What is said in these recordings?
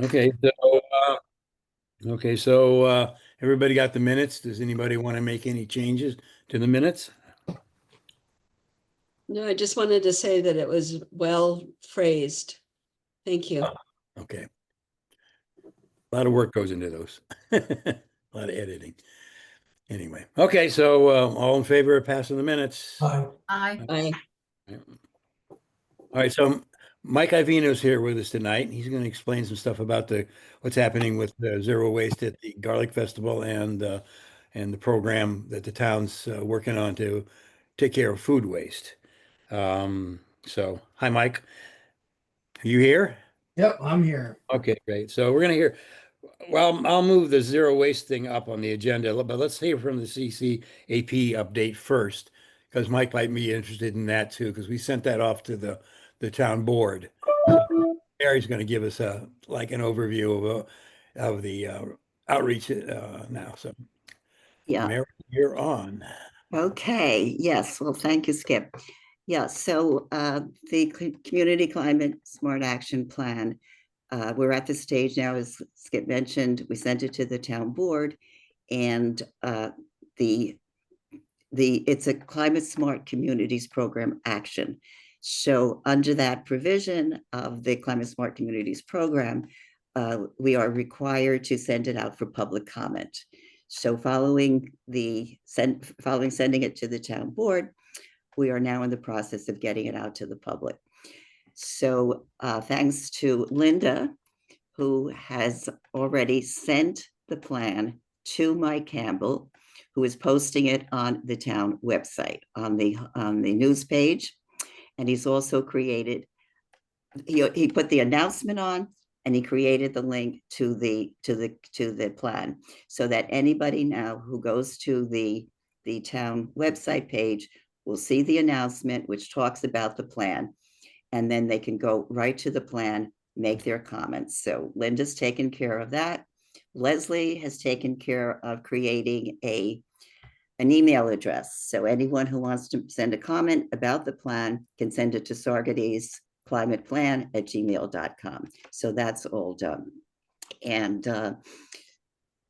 Okay, so everybody got the minutes. Does anybody want to make any changes to the minutes? No, I just wanted to say that it was well phrased. Thank you. Okay. A lot of work goes into those. A lot of editing. Anyway, okay, so all in favor of passing the minutes? Aye. Aye. Bye. All right, so Mike Ivino's here with us tonight. He's going to explain some stuff about the what's happening with the zero waste at the Garlic Festival and the program that the town's working on to take care of food waste. So, hi, Mike. Are you here? Yep, I'm here. Okay, great. So we're going to hear. Well, I'll move the zero waste thing up on the agenda, but let's hear from the CCAP update first, because Mike might be interested in that too, because we sent that off to the town board. So Mary's going to give us an overview of the outreach now. So, Yeah. Mary, you're on. Okay. Yes. Well, thank you, Skip. Yeah. So the Community Climate Smart Action Plan, we're at the stage now, as Skip mentioned, we sent it to the town board, and it's a Climate Smart Communities Program action. So under that provision of the Climate Smart Communities Program, we are required to send it out for public comment. So following sending it to the town board, we are now in the process of getting it out to the public. So thanks to Linda, who has already sent the plan to Mike Campbell, who is posting it on the town website on the news page. And he's also created, he put the announcement on, and he created the link to the plan, so that anybody now who goes to the town website page will see the announcement, which talks about the plan, and then they can go right to the plan, make their comments. So Linda's taken care of that. Leslie has taken care of creating an email address. So anyone who wants to send a comment about the plan can send it to Sargadees climateplan@gmail.com. So that's all done. And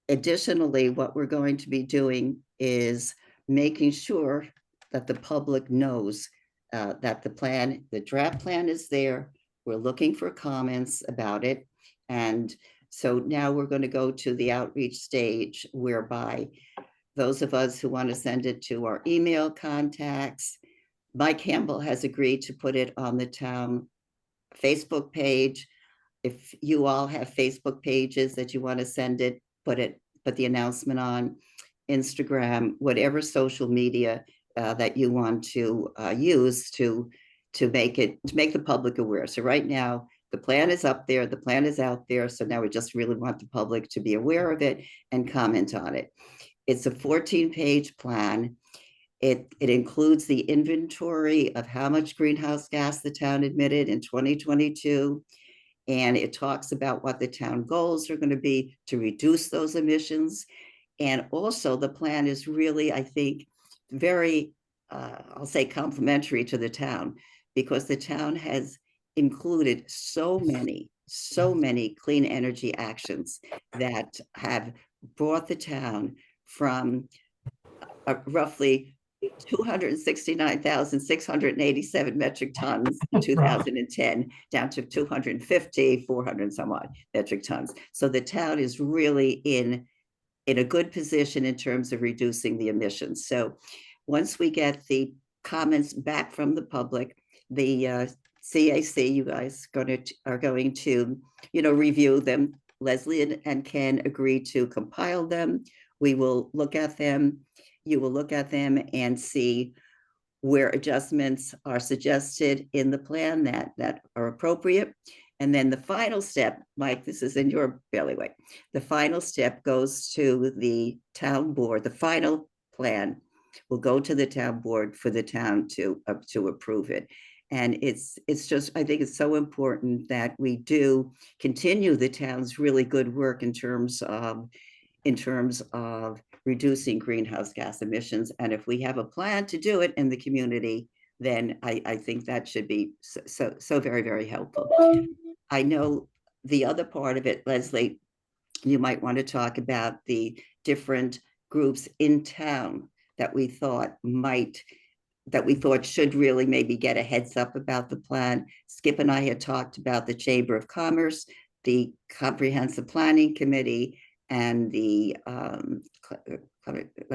additionally, what we're going to be doing is making sure that the public knows that the draft plan is there. We're looking for comments about it. And so now we're going to go to the outreach stage, whereby those of us who want to send it to our email contacts, Mike Campbell has agreed to put it on the town Facebook page. If you all have Facebook pages that you want to send it, put the announcement on Instagram, whatever social media that you want to use to make the public aware. So right now, the plan is up there, the plan is out there. So now we just really want the public to be aware of it and comment on it. It's a 14-page plan. It includes the inventory of how much greenhouse gas the town emitted in 2022. And it talks about what the town goals are going to be to reduce those emissions. And also the plan is really, I think, very, I'll say, complimentary to the town, because the town has included so many clean energy actions that have brought the town from roughly 269,687 metric tons in 2010 down to 250, 400 some odd metric tons. So the town is really in a good position in terms of reducing the emissions. So once we get the comments back from the public, the CAC, you guys are going to review them. Leslie and Ken agreed to compile them. We will look at them. You will look at them and see where adjustments are suggested in the plan that are appropriate. And then the final step, Mike, this is in your bailiwick. The final step goes to the town board. The final plan will go to the town board for the town to approve it. And it's just, I think it's so important that we do continue the town's really good work in terms of reducing greenhouse gas emissions. And if we have a plan to do it in the community, then I think that should be so very, very helpful. I know the other part of it, Leslie, you might want to talk about the different groups in town that we thought should really maybe get a heads up about the plan. Skip and I had talked about the Chamber of Commerce, the Comprehensive Planning Committee, and the Comprehensive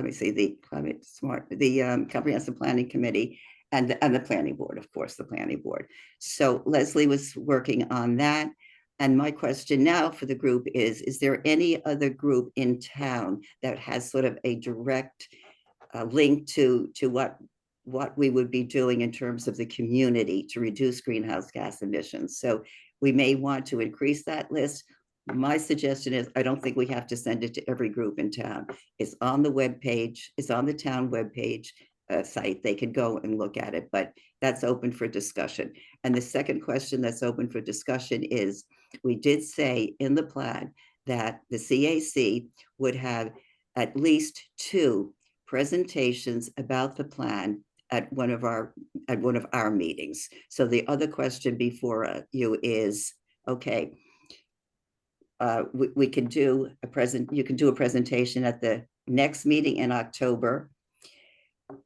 Planning Committee, and the Planning Board, of course, the Planning Board. So Leslie was working on that. And my question now for the group is there any other group in town that has sort of a direct link to what we would be doing in terms of the community to reduce greenhouse gas emissions? So we may want to increase that list. My suggestion is, I don't think we have to send it to every group in town. It's on the webpage, it's on the town webpage site. They can go and look at it, but that's open for discussion. And the second question that's open for discussion is, we did say in the plan that the CAC would have at least 2 presentations about the plan at one of our meetings. So the other question before you is, okay, we can do you can do a presentation at the next meeting in October.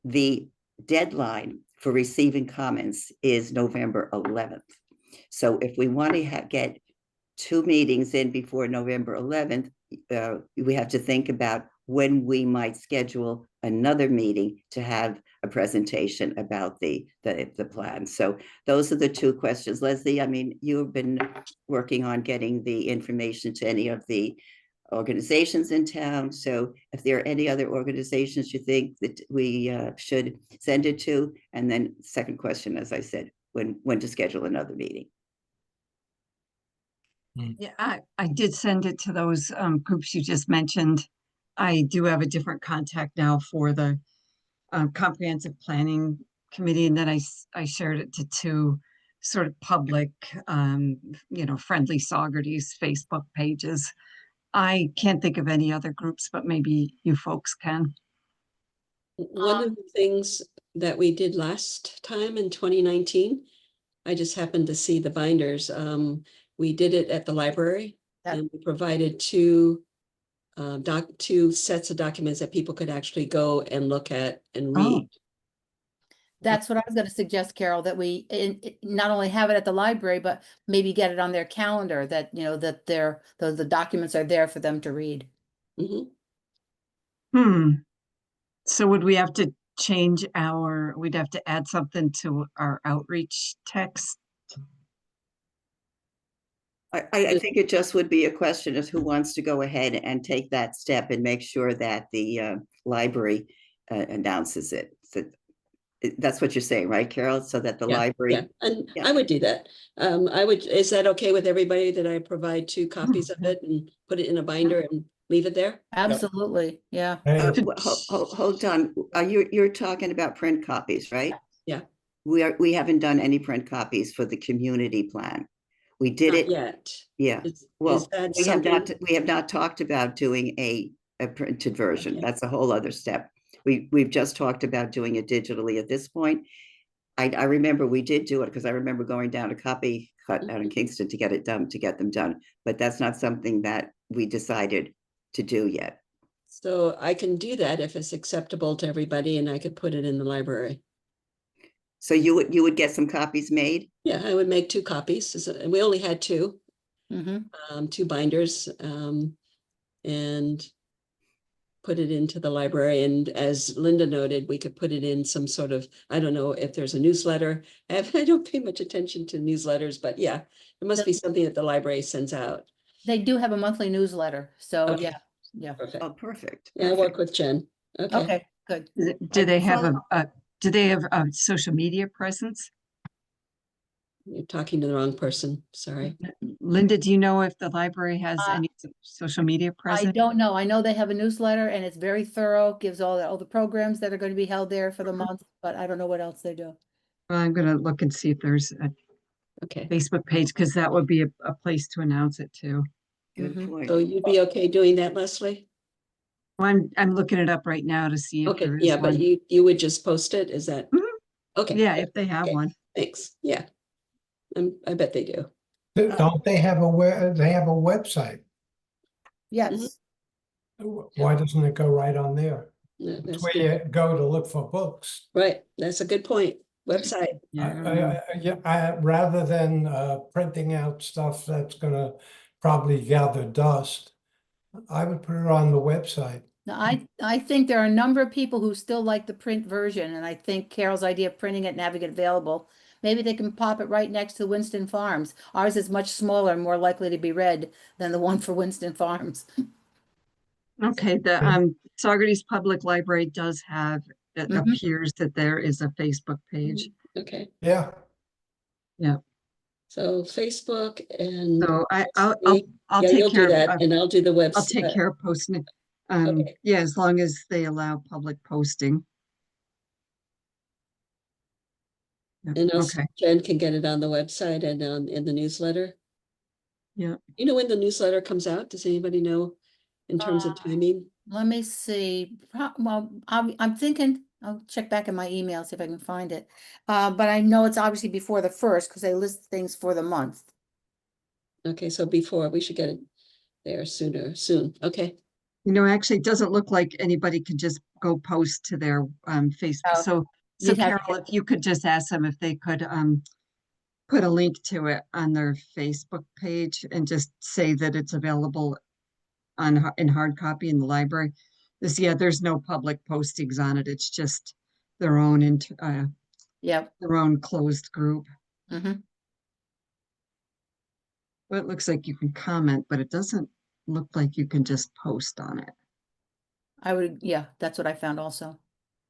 The deadline for receiving comments is November 11th. So if we want to get 2 meetings in before November 11th, we have to think about when we might schedule another meeting to have a presentation about the plan. So those are the 2 questions. Leslie, I mean, you've been working on getting the information to any of the organizations in town. So if there are any other organizations you think that we should send it to, and then second question, as I said, when to schedule another meeting. Yeah, I did send it to those groups you just mentioned. I do have a different contact now for the Comprehensive Planning Committee, and then I shared it to 2 sort of public, friendly Saugerties Facebook pages. I can't think of any other groups, but maybe you folks can. One of the things that we did last time in 2019, I just happened to see the binders. We did it at the library, and we provided 2 sets of documents that people could actually go and look at and read. That's what I was going to suggest, Carol, that we not only have it at the library, but maybe get it on their calendar, that, that the documents are there for them to read. So would we have to change we'd have to add something to our outreach text? I think it just would be a question of who wants to go ahead and take that step and make sure that the library announces it. So that's what you're saying, right, Carol? So that the library. Yeah, and I would do that. Is that okay with everybody that I provide 2 copies of it and put it in a binder and leave it there? Absolutely. Yeah. Hold on. You're talking about print copies, right? Yeah. We haven't done any print copies for the community plan. We did Not it yet. Yeah. Well, we have not talked about doing a printed version. Okay. That's a whole other step. We've just talked about doing it digitally at this point. I remember we did do it because I remember going down to Copy Cut out in Kingston to get them done. But that's not something that we decided to do yet. So I can do that if it's acceptable to everybody, and I could put it in the library. So you would get some copies made? Yeah, I would make 2 copies. We only had 2, 2 binders, and put it into the library. And as Linda noted, we could put it in some sort of, I don't know if there's a newsletter. I don't pay much attention to newsletters, but yeah, it must be something that the library sends out. They do have a monthly newsletter. So Okay. yeah. Perfect. Oh, perfect. Yeah, I work with Jen. Okay, good. Do they have a social media presence? You're talking to the wrong person. Sorry. Linda, do you know if the library has any social media I presence? don't know. I know they have a newsletter and it's very thorough, gives all the programs that are going to be held there for the month, but I don't know what else they do. Well, I'm going to look and see if there's a Facebook page, because that would be a place to announce it too. Good point. So you'd be okay doing that, Leslie? Well, I'm looking it up right now to see if there is yeah, but one. you would just post it, is that? Okay. Yeah, if they have one. Thanks. Yeah. I bet they do. Don't they have they have a website? Yes. Why doesn't it go right on there? Yeah, It's that's where good. you go to look for books. Right, that's a good point. Website. Yeah, I don't know. Rather than printing out stuff that's gonna probably gather dust, I would put it on the website. Now, I think there are a number of people who still like the print version, and I think Carol's idea of printing it and having it available, maybe they can pop it right next to Winston Farms. Ours is much smaller and more likely to be read than the one for Winston Farms. Okay, the Saugerties Public Library does have, it Mhm. appears that there is a Facebook page. Okay, Yeah, so Facebook and. So Yeah, I'll you'll take do care that of, and I'll do the I'll take website. care of posting it. Okay. Yeah, as long as they allow public posting. Yeah, And also okay, Jen can get it on the website and in the newsletter. yeah. You know when the newsletter comes out? Does anybody know in terms of timing? Let me see. Well, I'm thinking, I'll check back in my email, see if I can find it. But I know it's obviously before the 1st because they list things for the month. Okay, so before, we should get it there soon. Okay, You know, actually, it doesn't look like anybody could just go post to their Facebook. Oh, So you'd have to Carol, if you could just ask them if they could put a link to it on their Facebook page and just say that it's available in hard copy in the library. Yeah, there's no public postings on it. It's just their own Yep. their own closed group. Mhm. Well, it looks like you can comment, but it doesn't look like you can just post on it. Yeah, that's what I found also.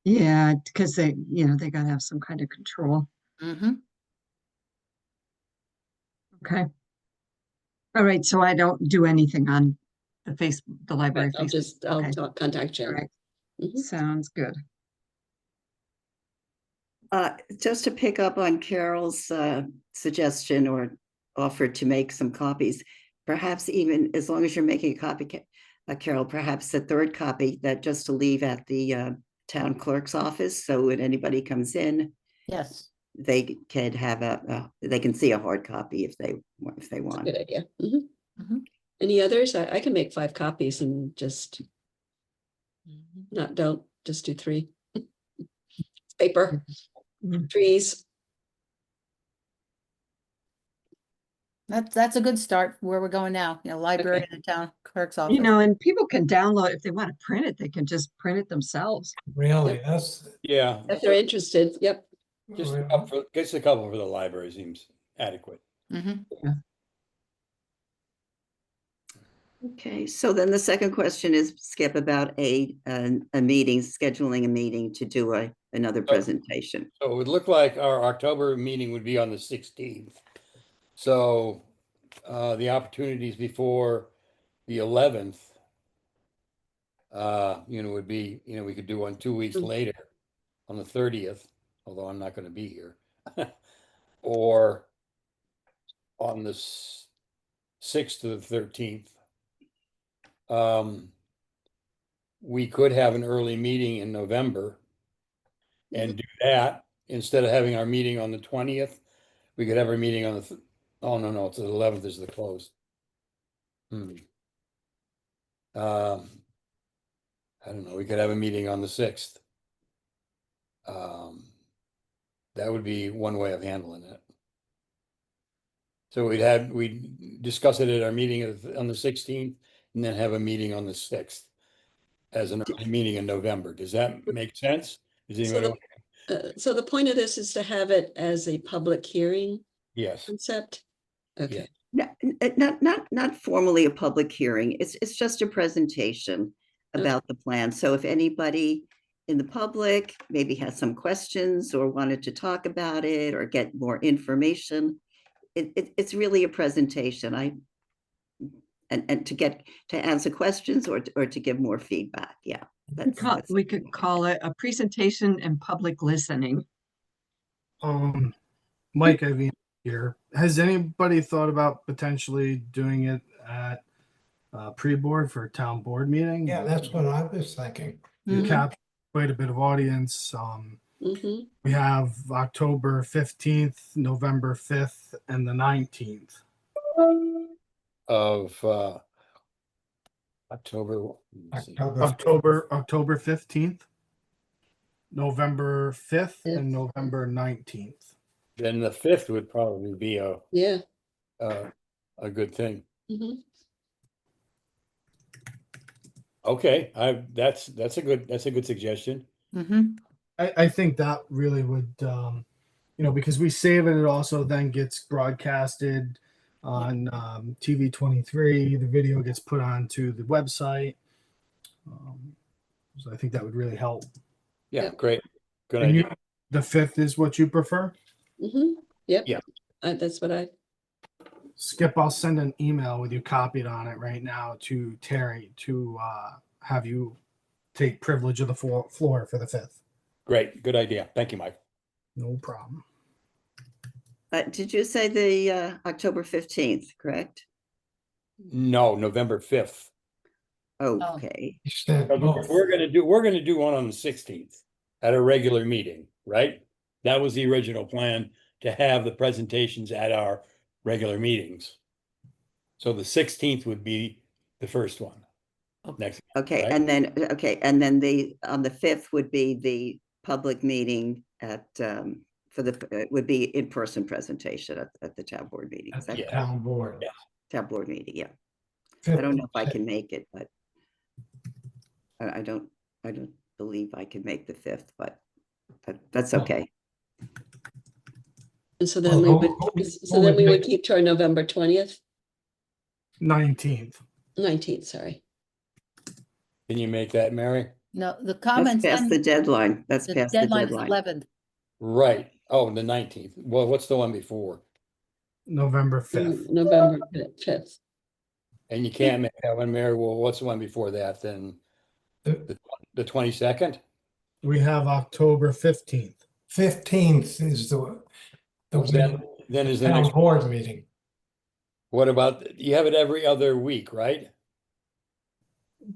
Yeah, because they gotta have some kind of control. Mm-hmm. Okay. All right, so I don't do anything on the library I'll Facebook. I'll Okay. contact All Jen. right, Mhm. sounds good. Just to pick up on Carol's suggestion or offer to make some copies, perhaps even as long as you're making a copy, Carol, perhaps a third copy that just to leave at the town clerk's office. So when anybody comes in, Yes. they can have they can see a hard copy if they want. Good idea. Mhm. Mhm. Any others? I can make 5 copies and just don't just do 3. Paper, Mhm. trees. That's a good start where we're going now, library Okay. and the town clerk's office. And people can download, if they want to print it, they can just print it themselves. really, that's. Yeah, If they're interested, yep. just a couple for the library seems adequate. Mhm. Okay, so then the second question is, Skip, about a meeting, scheduling a meeting to do another presentation. So it would look like our October meeting would be on the 16th. So the opportunities before the 11th, would be, we could do one 2 weeks later on the 30th, although I'm not going to be here. Or on the 6th to the 13th. We could have an early meeting in November and do that instead of having our meeting on the 20th. We could have our meeting on the, oh, no, it's the 11th is the close. I don't know, we could have a meeting on the 6th. That would be one way of handling it. So we'd discuss it at our meeting on the 16th and then have a meeting on the 6th as an early meeting in November. Does that make sense? Does anybody? So the point of this is to have it as a public hearing Yes. concept? Okay. Not formally a public hearing. It's just a presentation about the plan. So if anybody in the public maybe has some questions or wanted to talk about it or get more information, it's really a presentation. And to answer questions or to give more feedback. Yeah. We could call it a presentation and public listening. Mike, here. Has anybody thought about potentially doing it at pre-board for a town board meeting? Yeah, that's what I was thinking. You Mhm. capture quite a bit of audience. We have October 15th, November 5th, and the 19th. of October. Let me see. October 15th, November 5th, Yeah. and November 19th. Then the 5th would probably be Yeah. a good thing. Mhm. Okay, that's a good suggestion. Mm-hmm. I think that really would, because we save it, it also then gets broadcasted on TV 23. The video gets put onto the website. So I think that would really help. Yeah, Yep. great. Good And idea. the 5th is what you prefer? Yep. Yeah. That's what I, Skip, I'll send an email with you copied on it right now to Terry to have you take privilege of the floor for the 5th. Great, good idea. Thank you, Mike. No problem. Did you say the October 15th, correct? No, November 5th. Oh, Oh. okay. You said both. We're gonna do one on the 16th at a regular meeting, right? That was the original plan, to have the presentations at our regular meetings. So the 16th would be the first one. Next, Okay, right? and then, on the 5th would be the public meeting would be in-person presentation at the town board meeting. Is At that the Yeah. town board. Yeah. town board meeting? Yeah. I Fifth don't know and if I sixth. can make it, but I don't believe I can make the 5th, but that's Oh. okay. and so then we Well, would, who would we would make- keep to our November 20th, 19th. 19th, sorry. Can you make that, Mary? No, the That's comments past the and deadline. That's the past the deadline is deadline. 11th. Right. Oh, the 19th. Well, what's the one before? November 5th. November 5th. And you can't make that one, Mary. Well, what's the one before that then? The 22nd? We have October 15th. 15th is the Then is the town next, board meeting. what about, you have it every other week, right?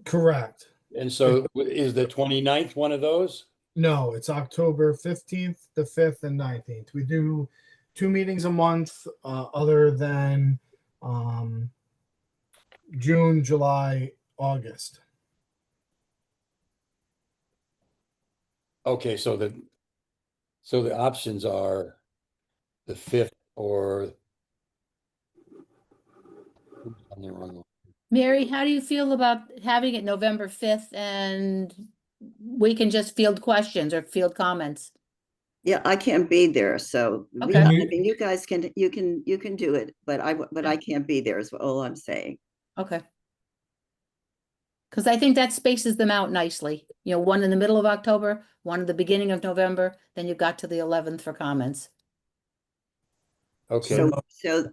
Correct. And so is the 29th one of those? No, it's October 15th, the 5th, and 19th. We do 2 meetings a month, other than June, July, August. Okay, so the options are the 5th or on the wrong one. Mary, how do you feel about having it November 5th and we can just field questions or field comments? Yeah, I can't be there, so Okay. I mean, you guys can do it, but I can't be there is all I'm saying. Okay. Because I think that spaces them out nicely. You know, one in the middle of October, one at the beginning of November, then you've got to the 11th for comments. Okay,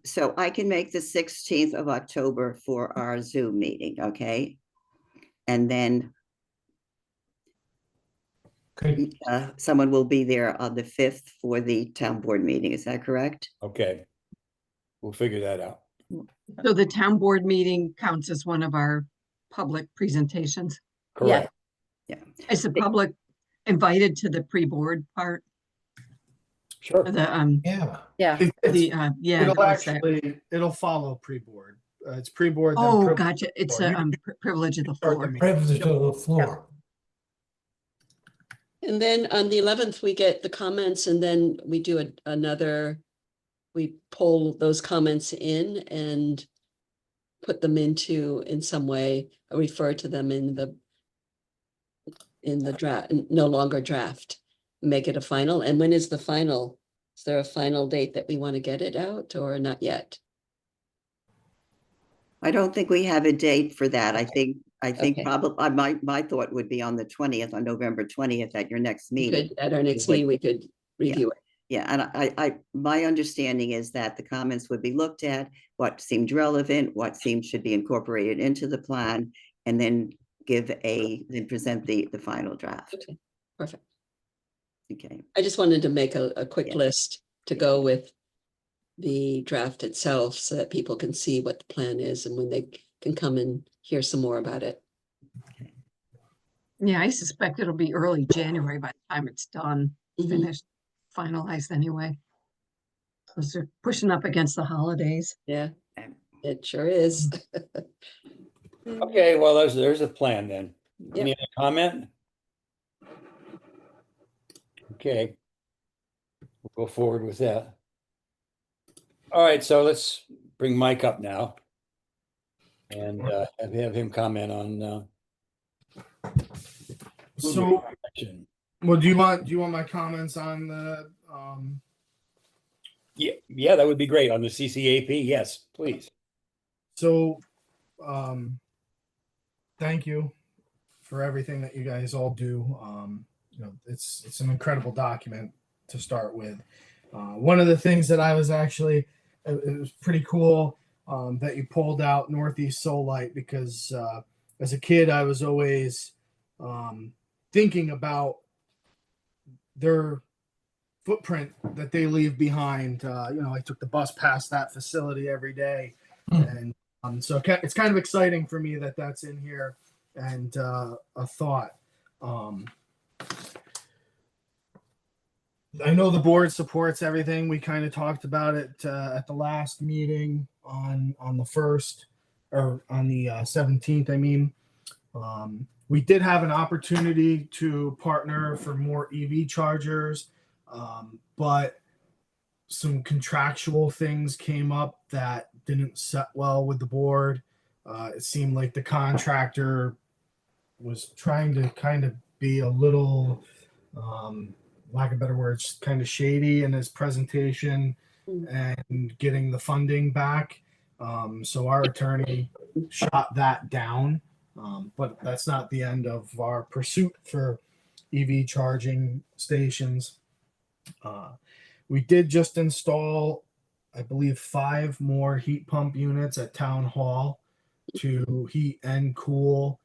So I can make the 16th of October for our Zoom meeting, okay? And then Could, someone will be there on the 5th for the town board meeting, is that correct? okay. We'll figure that out. So the town board meeting counts as one of our public presentations. Correct. Is the public invited to the pre-board part? Sure. The, yeah, Yeah. It'll follow pre-board. It's pre-board. then Oh, privilege gotcha. of the It's floor. a You privilege of the start the floor. meeting. privilege of the floor. And then on the 11th, we get the comments and then we do we pull those comments in and put them in some way, refer to them in the draft, no longer draft, make it a final. And when is the final? Is there a final date that we want to get it out or not yet? I don't think we have a date for that. I think Okay. probably, my thought would be on the 20th, on November 20th at your next meeting. At our next Would- meeting, we could review it. Yeah, and my understanding is that the comments would be looked at, what seemed relevant, what should be incorporated into the plan, and then present the final draft. Okay, perfect. Okay, I just wanted to make a quick Yeah. list to go with the draft itself so that people can see what the plan is and when they can come and hear some more about it. Yeah, I suspect it'll be early January by the time it's done, Mhm. finished, finalized anyway. Because they're pushing up against the holidays. Yeah, It sure is. Okay, well, there's a plan then. Yep. Any other comment? Okay. We'll go forward with that. All right, so let's bring Mike up now and have him comment on food So, protection. well, do you want my comments on the Yeah, that would be great on the CCAP. Yes, please. so thank you for everything that you guys all do. You know, it's an incredible document to start with. One of the things that I was actually, it was pretty cool that you pulled out Northeast Solite, because as a kid I was always thinking about their footprint that they leave behind. You know, I took the bus past that facility every day, and so it's kind of exciting for me that that's in here, and a thought. I know the board supports everything. We kind of talked about it at the last meeting on the 1st, or on the 17th. I mean, we did have an opportunity to partner for more EV chargers, but some contractual things came up that didn't set well with the board. It seemed like the contractor was trying to kind of be a little, lack of better words, kind of shady in his presentation and getting the funding back. So our attorney shot that down. But that's not the end of our pursuit for EV charging stations. We did just install, I believe, 5 more heat pump units at Town Hall to heat and cool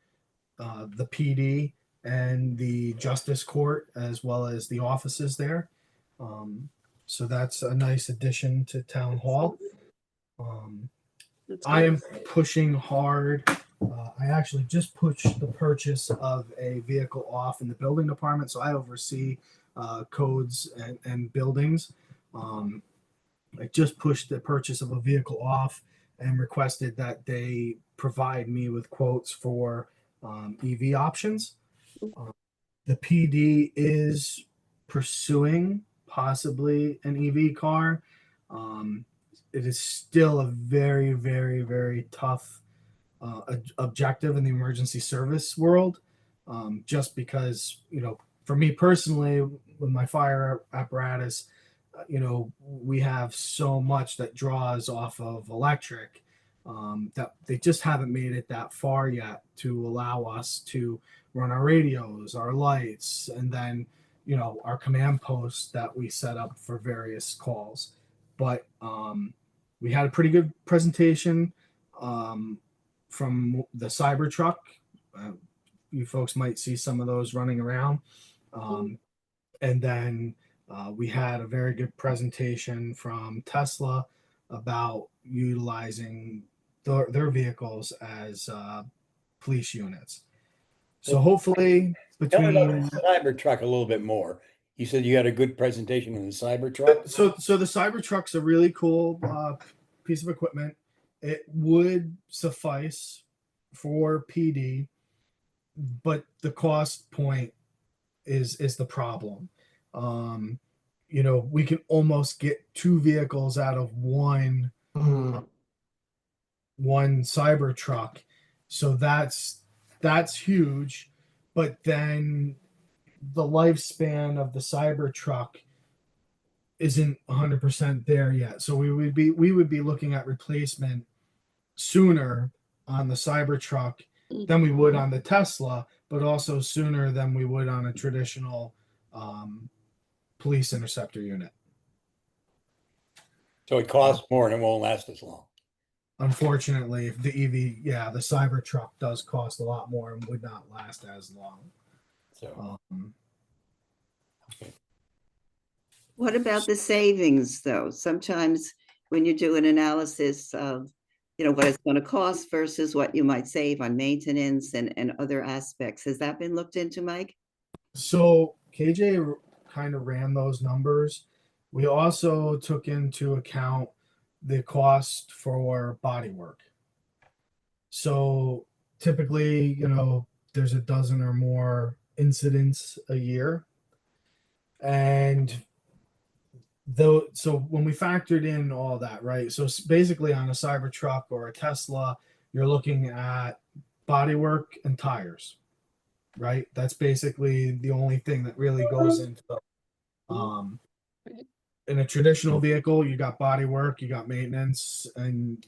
the PD and the Justice Court, as well as the offices there. So that's a nice addition to Town Hall. That's I good. am pushing hard. I actually just pushed the purchase of a vehicle off in the building department, so I oversee codes and buildings. I just pushed the purchase of a vehicle off and requested that they provide me with quotes for EV options. The PD is pursuing possibly an EV car. It is still a very, very, very tough objective in the emergency service world, just because, you know, for me personally, with my fire apparatus, you know, we have so much that draws off of electric, that they just haven't made it that far yet to allow us to run our radios, our lights, and then, you know, our command posts that we set up for various calls. But we had a pretty good presentation from the Cybertruck. You folks might see some of those running around. And then we had a very good presentation from Tesla about utilizing their vehicles as police units. So hopefully Tell me about between the Cybertruck a little bit more. You said you had a good presentation on the Cybertruck. so the Cybertruck's a really cool piece of equipment. It would suffice for PD, but the cost point is the problem. You know, we can almost get 2 vehicles out of one Cybertruck, so that's huge. But then the lifespan of the Cybertruck isn't 100% there yet, so we would be looking at replacement sooner on the Cybertruck than we would on the Tesla, but also sooner than we would on a traditional police interceptor unit. So it costs more and it won't last as long. Unfortunately, the EV, the Cybertruck does cost a lot more and would not last as long. So What about the savings, though? Sometimes when you do an analysis of, you know, what it's going to cost versus what you might save on maintenance and other aspects, has that been looked into, Mike? So KJ kind of ran those numbers. We also took into account the cost for body work. So typically, there's a dozen or more incidents a year. And though, so when we factored in all that, right? So basically on a Cybertruck or a Tesla, you're looking at bodywork and tires, right? That's basically the only thing that really goes into in a traditional vehicle, you got bodywork, you got maintenance, and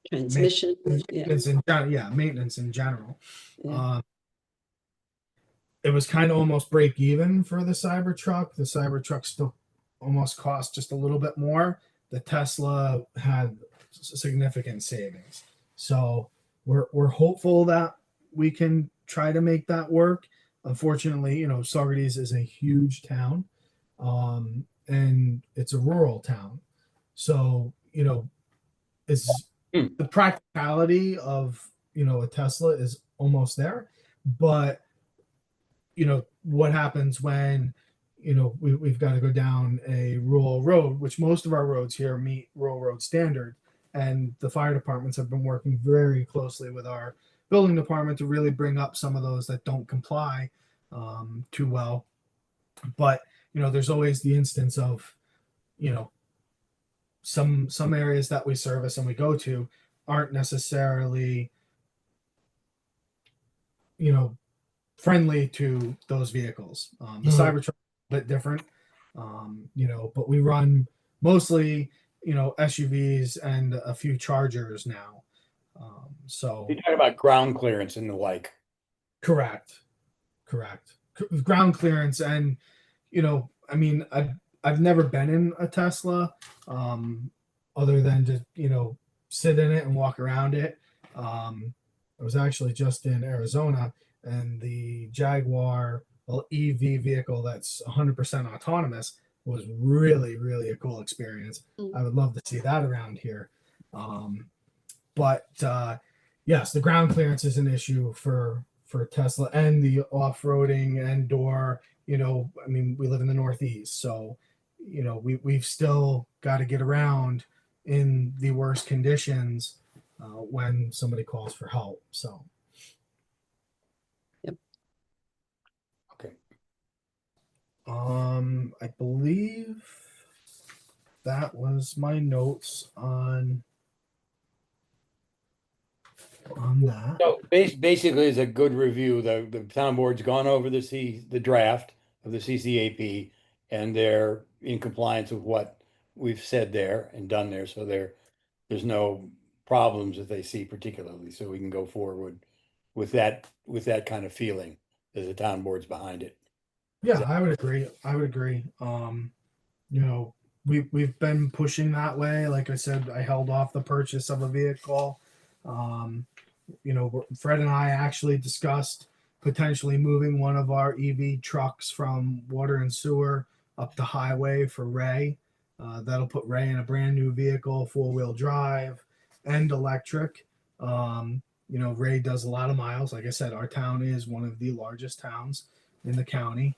Transmission, yeah, maintenance in general. yeah. It was kind of almost break even for the Cybertruck. The Cybertruck still almost cost just a little bit more. The Tesla had significant savings. So we're hopeful that we can try to make that work. Unfortunately, Saugerties is a huge town, and it's a rural town. So, it's the practicality of, a Tesla is almost there. But, what happens when, we've got to go down a rural road, which most of our roads here meet rural road standard. And the fire departments have been working very closely with our building department to really bring up some of those that don't comply too well. But, there's always the instance of, some areas that we service and we go to aren't necessarily, friendly to those vehicles. The Cybertruck is a bit different, but we run mostly, SUVs and a few Chargers now. So You're talking about ground clearance and the like. correct. Ground clearance, and I've never been in a Tesla, other than just sit in it and walk around it. I was actually just in Arizona, and the Jaguar EV vehicle that's 100% autonomous was really, really a cool experience. I would love to see that around here. But yes, the ground clearance is an issue for Tesla, and the off-roading and door. We live in the Northeast, so we've still got to get around in the worst conditions when somebody calls for help. So Okay. I believe that was my notes on that. So basically, it's a good review. The town board's gone over the draft of the CCAP, and they're in compliance with what we've said there and done there. So there's no problems that they see particularly. So we can go forward with that kind of feeling as the town board's behind it. Yeah, I would agree. We've been pushing that way. Like I said, I held off the purchase of a vehicle. Fred and I actually discussed potentially moving one of our EV trucks from water and sewer up the highway for Ray. That'll put Ray in a brand new vehicle, 4-wheel drive and electric. Ray does a lot of miles. Like I said, our town is one of the largest towns in the county.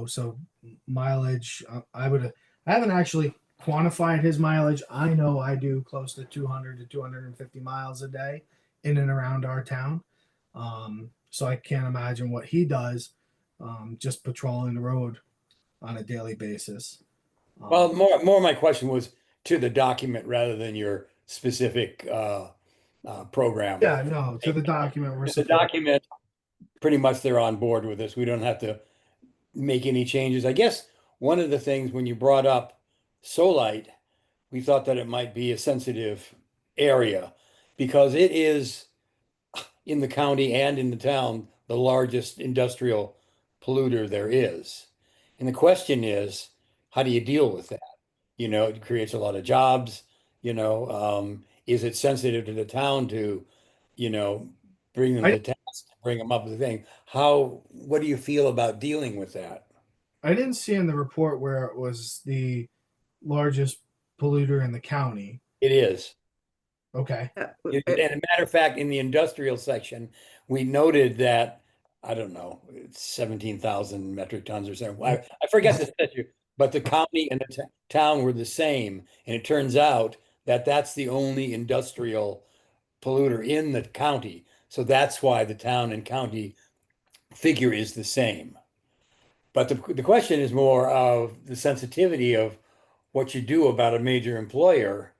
So mileage, I haven't actually quantified his mileage. I know I do close to 200 to 250 miles a day in and around our town. So I can't imagine what he does just patrolling the road on a daily basis. Well, more my question was to the document rather than your specific program. Yeah, no, to the document. The document, pretty much they're on board with this. We don't have to make any changes. I guess one of the things when you brought up Solite, we thought that it might be a sensitive area because it is in the county and in the town the largest industrial polluter there is. And the question is, how do you deal with that? It creates a lot of jobs, is it sensitive to the town to, bring them to task, bring them up with the thing? What do you feel about dealing with that? I didn't see in the report where it was the largest polluter in the county. It is. Okay. And a matter of fact, in the industrial section, we noted that, I don't know, it's 17,000 metric tons or something. I forget the statute, but the county and town were the same. And it turns out that that's the only industrial polluter in the county. So that's why the town and county figure is the same. But the question is more of the sensitivity of what you do about a major employer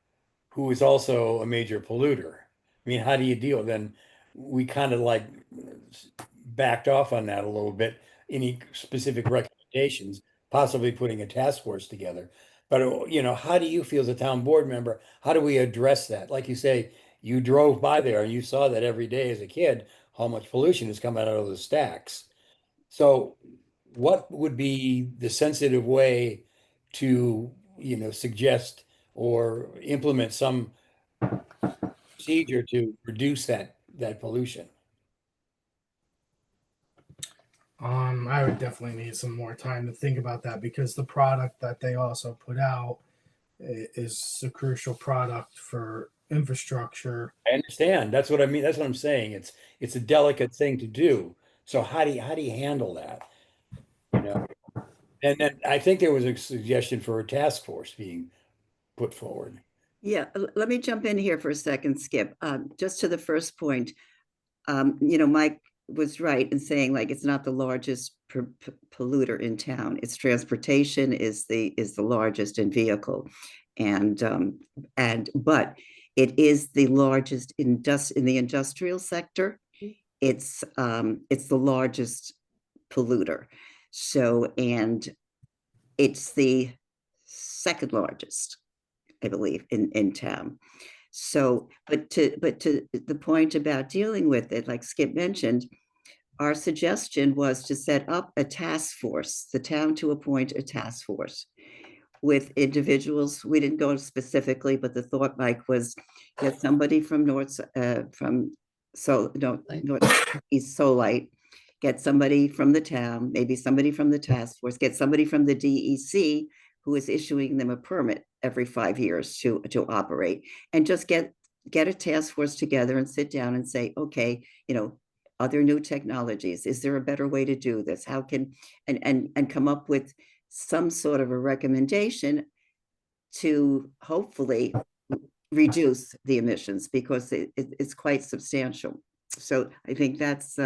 who is also a major polluter. I mean, how do you deal? Then we kind of like backed off on that a little bit. Any specific recommendations, possibly putting a task force together. But you know, how do you feel as a town board member? How do we address that? Like you say, you drove by there and you saw that every day as a kid, how much pollution is coming out of the stacks. So what would be the sensitive way to, you know, suggest or implement some procedure to reduce that pollution? I would definitely need some more time to think about that because the product that they also put out is a crucial product for infrastructure. I understand. That's what I mean. That's what I'm saying. It's a delicate thing to do. So how do you handle that? You know? And then I think there was a suggestion for a task force being put forward. Yeah, let me jump in here for a second, Skip. Just to the first point, Mike was right in saying like it's not the largest polluter in town. Its transportation is the largest in vehicle, and but it is the largest in the industrial sector. It's the largest polluter. So, and it's the second largest, I believe, in town. So, but to the point about dealing with it, like Skip mentioned, our suggestion was to set up a task force, the town to appoint a task force with individuals. We didn't go specifically, but the thought, Mike, was get somebody from Northeast Solite, get somebody from the town, maybe somebody from the task force, get somebody from the DEC who is issuing them a permit every 5 years to operate, and just get a task force together and sit down and say, okay, are there new technologies? Is there a better way to do this? How can, and come up with some sort of a recommendation to hopefully reduce the emissions, because it's quite substantial. So I think that's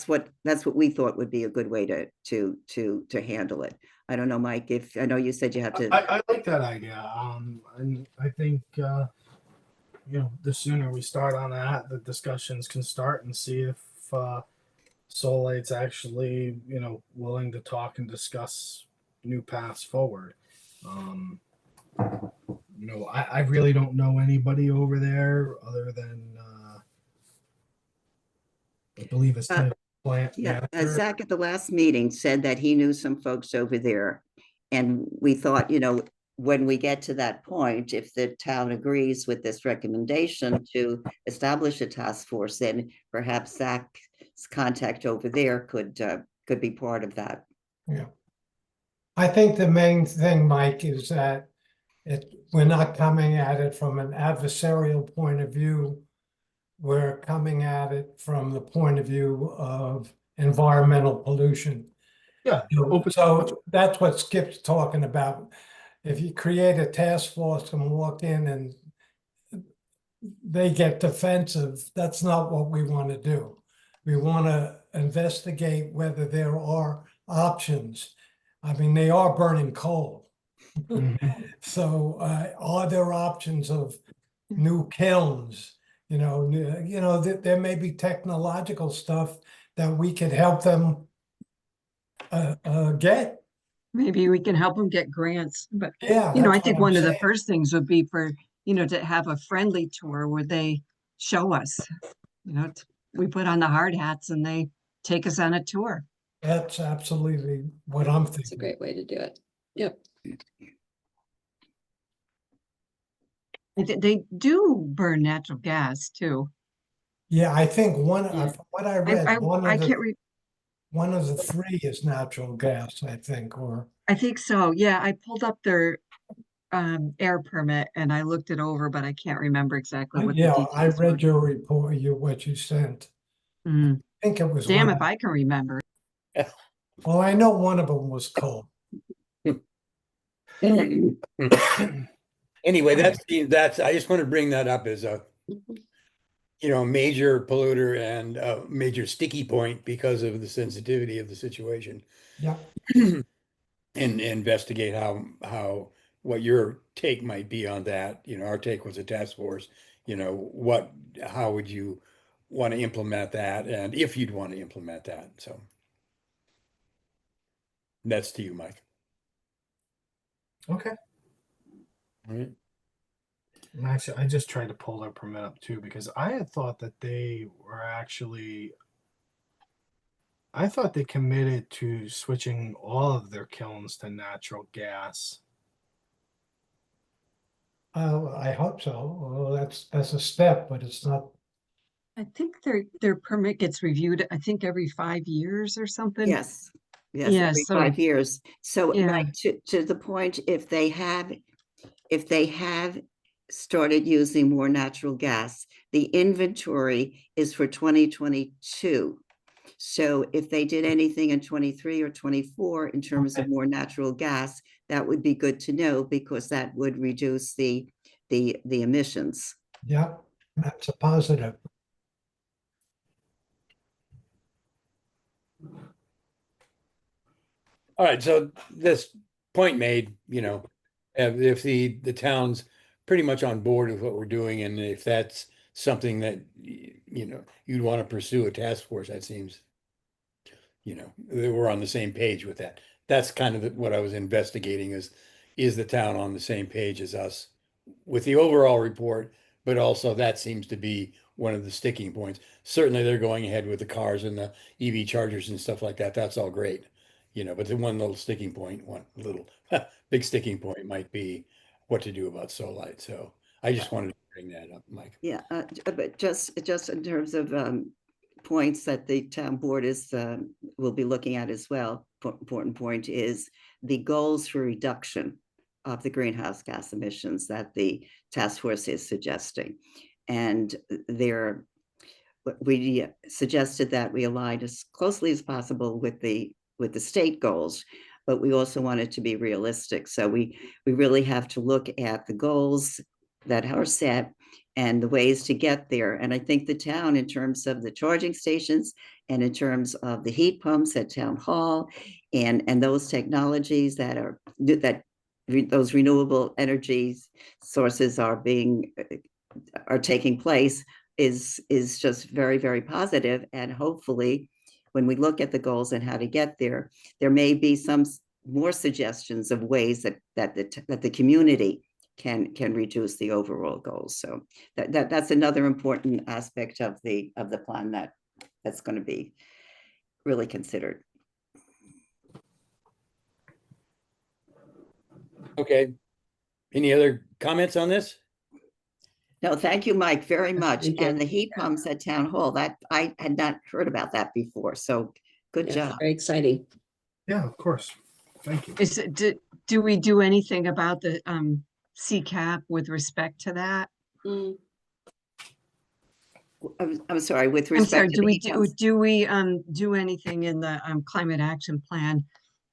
what we thought would be a good way to handle it. I don't know, Mike, if I know you said you have to. I like that idea. And I think the sooner we start on that, the discussions can start and see if Solite's actually willing to talk and discuss new paths forward. I really don't know anybody over there other than I believe it's plant. Yeah, Zach at the last meeting said that he knew some folks over there, and we thought, when we get to that point, if the town agrees with this recommendation to establish a task force, then perhaps Zach's contact over there could be part of that. Yeah. I think the main thing, Mike, is that we're not coming at it from an adversarial point of view. We're coming at it from the point of view of environmental pollution. Yeah. So that's what Skip's talking about. If you create a task force and walk in and they get defensive, that's not what we want to do. We want to investigate whether there are options. I mean, they are burning coal. So are there options of new kilns? There may be technological stuff that we could help them get. Maybe we can help them get grants, but Yeah, I think one of the first things would be for, to have a friendly tour where they show us, we put on the hard hats and they take us on a tour. That's absolutely what I'm thinking. It's a great way to do it. Yep. They do burn natural gas too. Yeah, I think Yeah. from what I read, one of the can't three is natural gas, I think, or I think so. Yeah, I pulled up their air permit and I looked it over, but I can't remember exactly what the yeah, details I read were. your report, what you sent. Mm. I think it was Damn one if I can remember. well, I know one of them was coal. Anyway, that's I just want to bring that up as a major polluter and a major sticky point because of the sensitivity of the situation. Yeah, And investigate how what your take might be on that. Our take was a task force. How would you want to implement that, and if you'd want to implement that. So that's to you, Mike. Okay. All right. Actually, I just tried to pull their permit up too because I had thought that they were actually. I thought they committed to switching all of their kilns to natural gas. I hope so. Well, that's a step, but it's not. I think their permit gets reviewed, I think every 5 years or something. Yes, yes, Yeah, every so 5 years. So Yeah. like to the point, if they have started using more natural gas, the inventory is for 2022. So if they did anything in 23 or 24 in terms of more natural gas, that would be good to know because that would reduce the emissions. Yeah, that's a positive. All right, so this point made, if the town's pretty much on board with what we're doing, and if that's something that you'd want to pursue a task force, that seems, that we're on the same page with that. That's kind of what I was investigating is the town on the same page as us with the overall report, but also that seems to be one of the sticking points. Certainly they're going ahead with the cars and the EV chargers and stuff like that. That's all great. But the one little sticking point, one little big sticking point might be what to do about Solite. So I just wanted to bring that up, Mike. Yeah, but just in terms of points that the town board will be looking at as well. Important point is the goals for reduction of the greenhouse gas emissions that the task force is suggesting, and we suggested that we align as closely as possible with the state goals, but we also want it to be realistic. So we really have to look at the goals that are set and the ways to get there. And I think the town, in terms of the charging stations and in terms of the heat pumps at town hall and those technologies those renewable energy sources are taking place is just very, very positive. And hopefully when we look at the goals and how to get there, there may be some more suggestions of ways that the community can reduce the overall goals. So that's another important aspect of the plan that's going to be really considered. Okay. Any other comments on this? No, thank you, Mike, very much. Thank you. And the heat pumps at town hall, that I had not heard about that before. So good Yes, job. very exciting. Yeah, of course. Thank you. is it, do we do anything about the CCAP with respect to that? I'm sorry, with I'm respect sorry, to do the we heat pumps. do anything in the climate action plan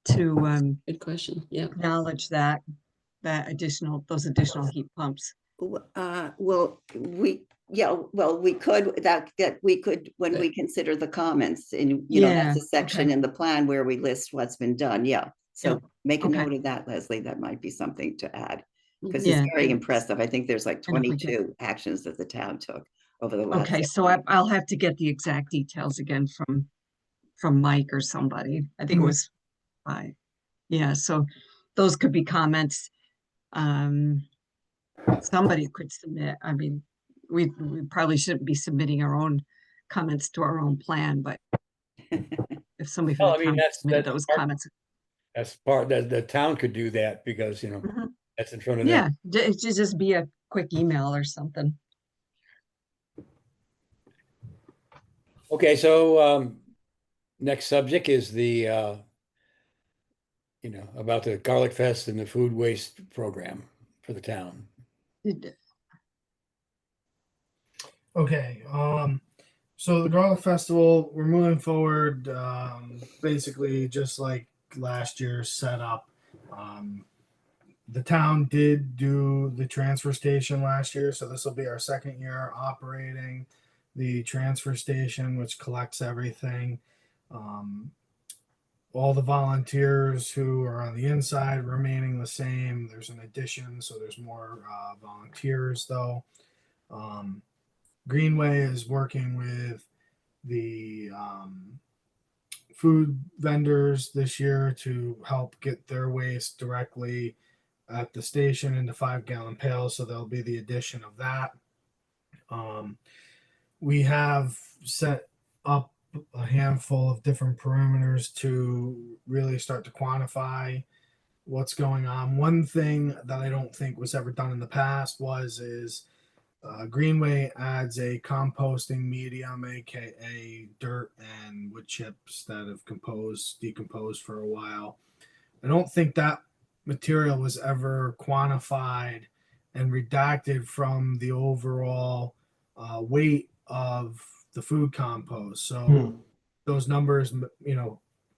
to Good question. Yeah. acknowledge those additional heat pumps? Well, we could when we consider the comments, and Yeah, that's a section okay. in the plan where we list what's been done. Yeah. So Yeah, make a okay. note of that, Leslie. That might be something to add because Yeah. it's very impressive. I think there's like And if we get- 22 actions that the town took over the last. Okay, so I'll have to get the exact details again from Mike or somebody. I think it was yeah, so those could be comments. Somebody could submit. I mean, we probably shouldn't be submitting our own comments to our own plan, but if somebody from Well, the I mean, town that's submitted those comments. That's part that the town could do that because, Mhm. that's in front of them. Yeah, it should just be a quick email or something. Okay, so next subject is about the Garlic Fest and the food waste program for the town. Okay. So the Garlic Festival, we're moving forward, basically just like last year's setup. The town did do the transfer station last year, so this will be our second year operating the transfer station, which collects everything. All the volunteers who are on the inside remaining the same. There's an addition, so there's more volunteers though. Greenway is working with the food vendors this year to help get their waste directly at the station into 5-gallon pails. So there'll be the addition of that. We have set up a handful of different perimeters to really start to quantify what's going on. One thing that I don't think was ever done in the past is Greenway adds a composting medium, aka dirt and wood chips that have decomposed for a while. I don't think that material was ever quantified and redacted from the overall weight of the food compost. So those numbers,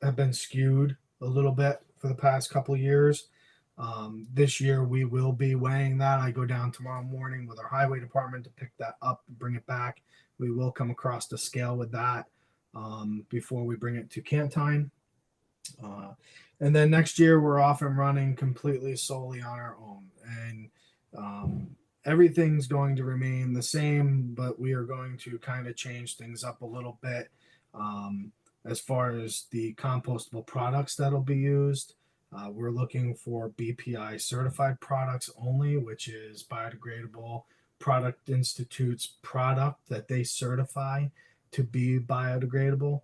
have been skewed a little bit for the past couple of years. This year we will be weighing that. I go down tomorrow morning with our highway department to pick that up and bring it back. We will come across the scale with that before we bring it to Cantine. And then next year we're off and running completely solely on our own. And everything's going to remain the same, but we are going to kind of change things up a little bit as far as the compostable products that'll be used. We're looking for BPI certified products only, which is Biodegradable Product Institute's product that they certify to be biodegradable.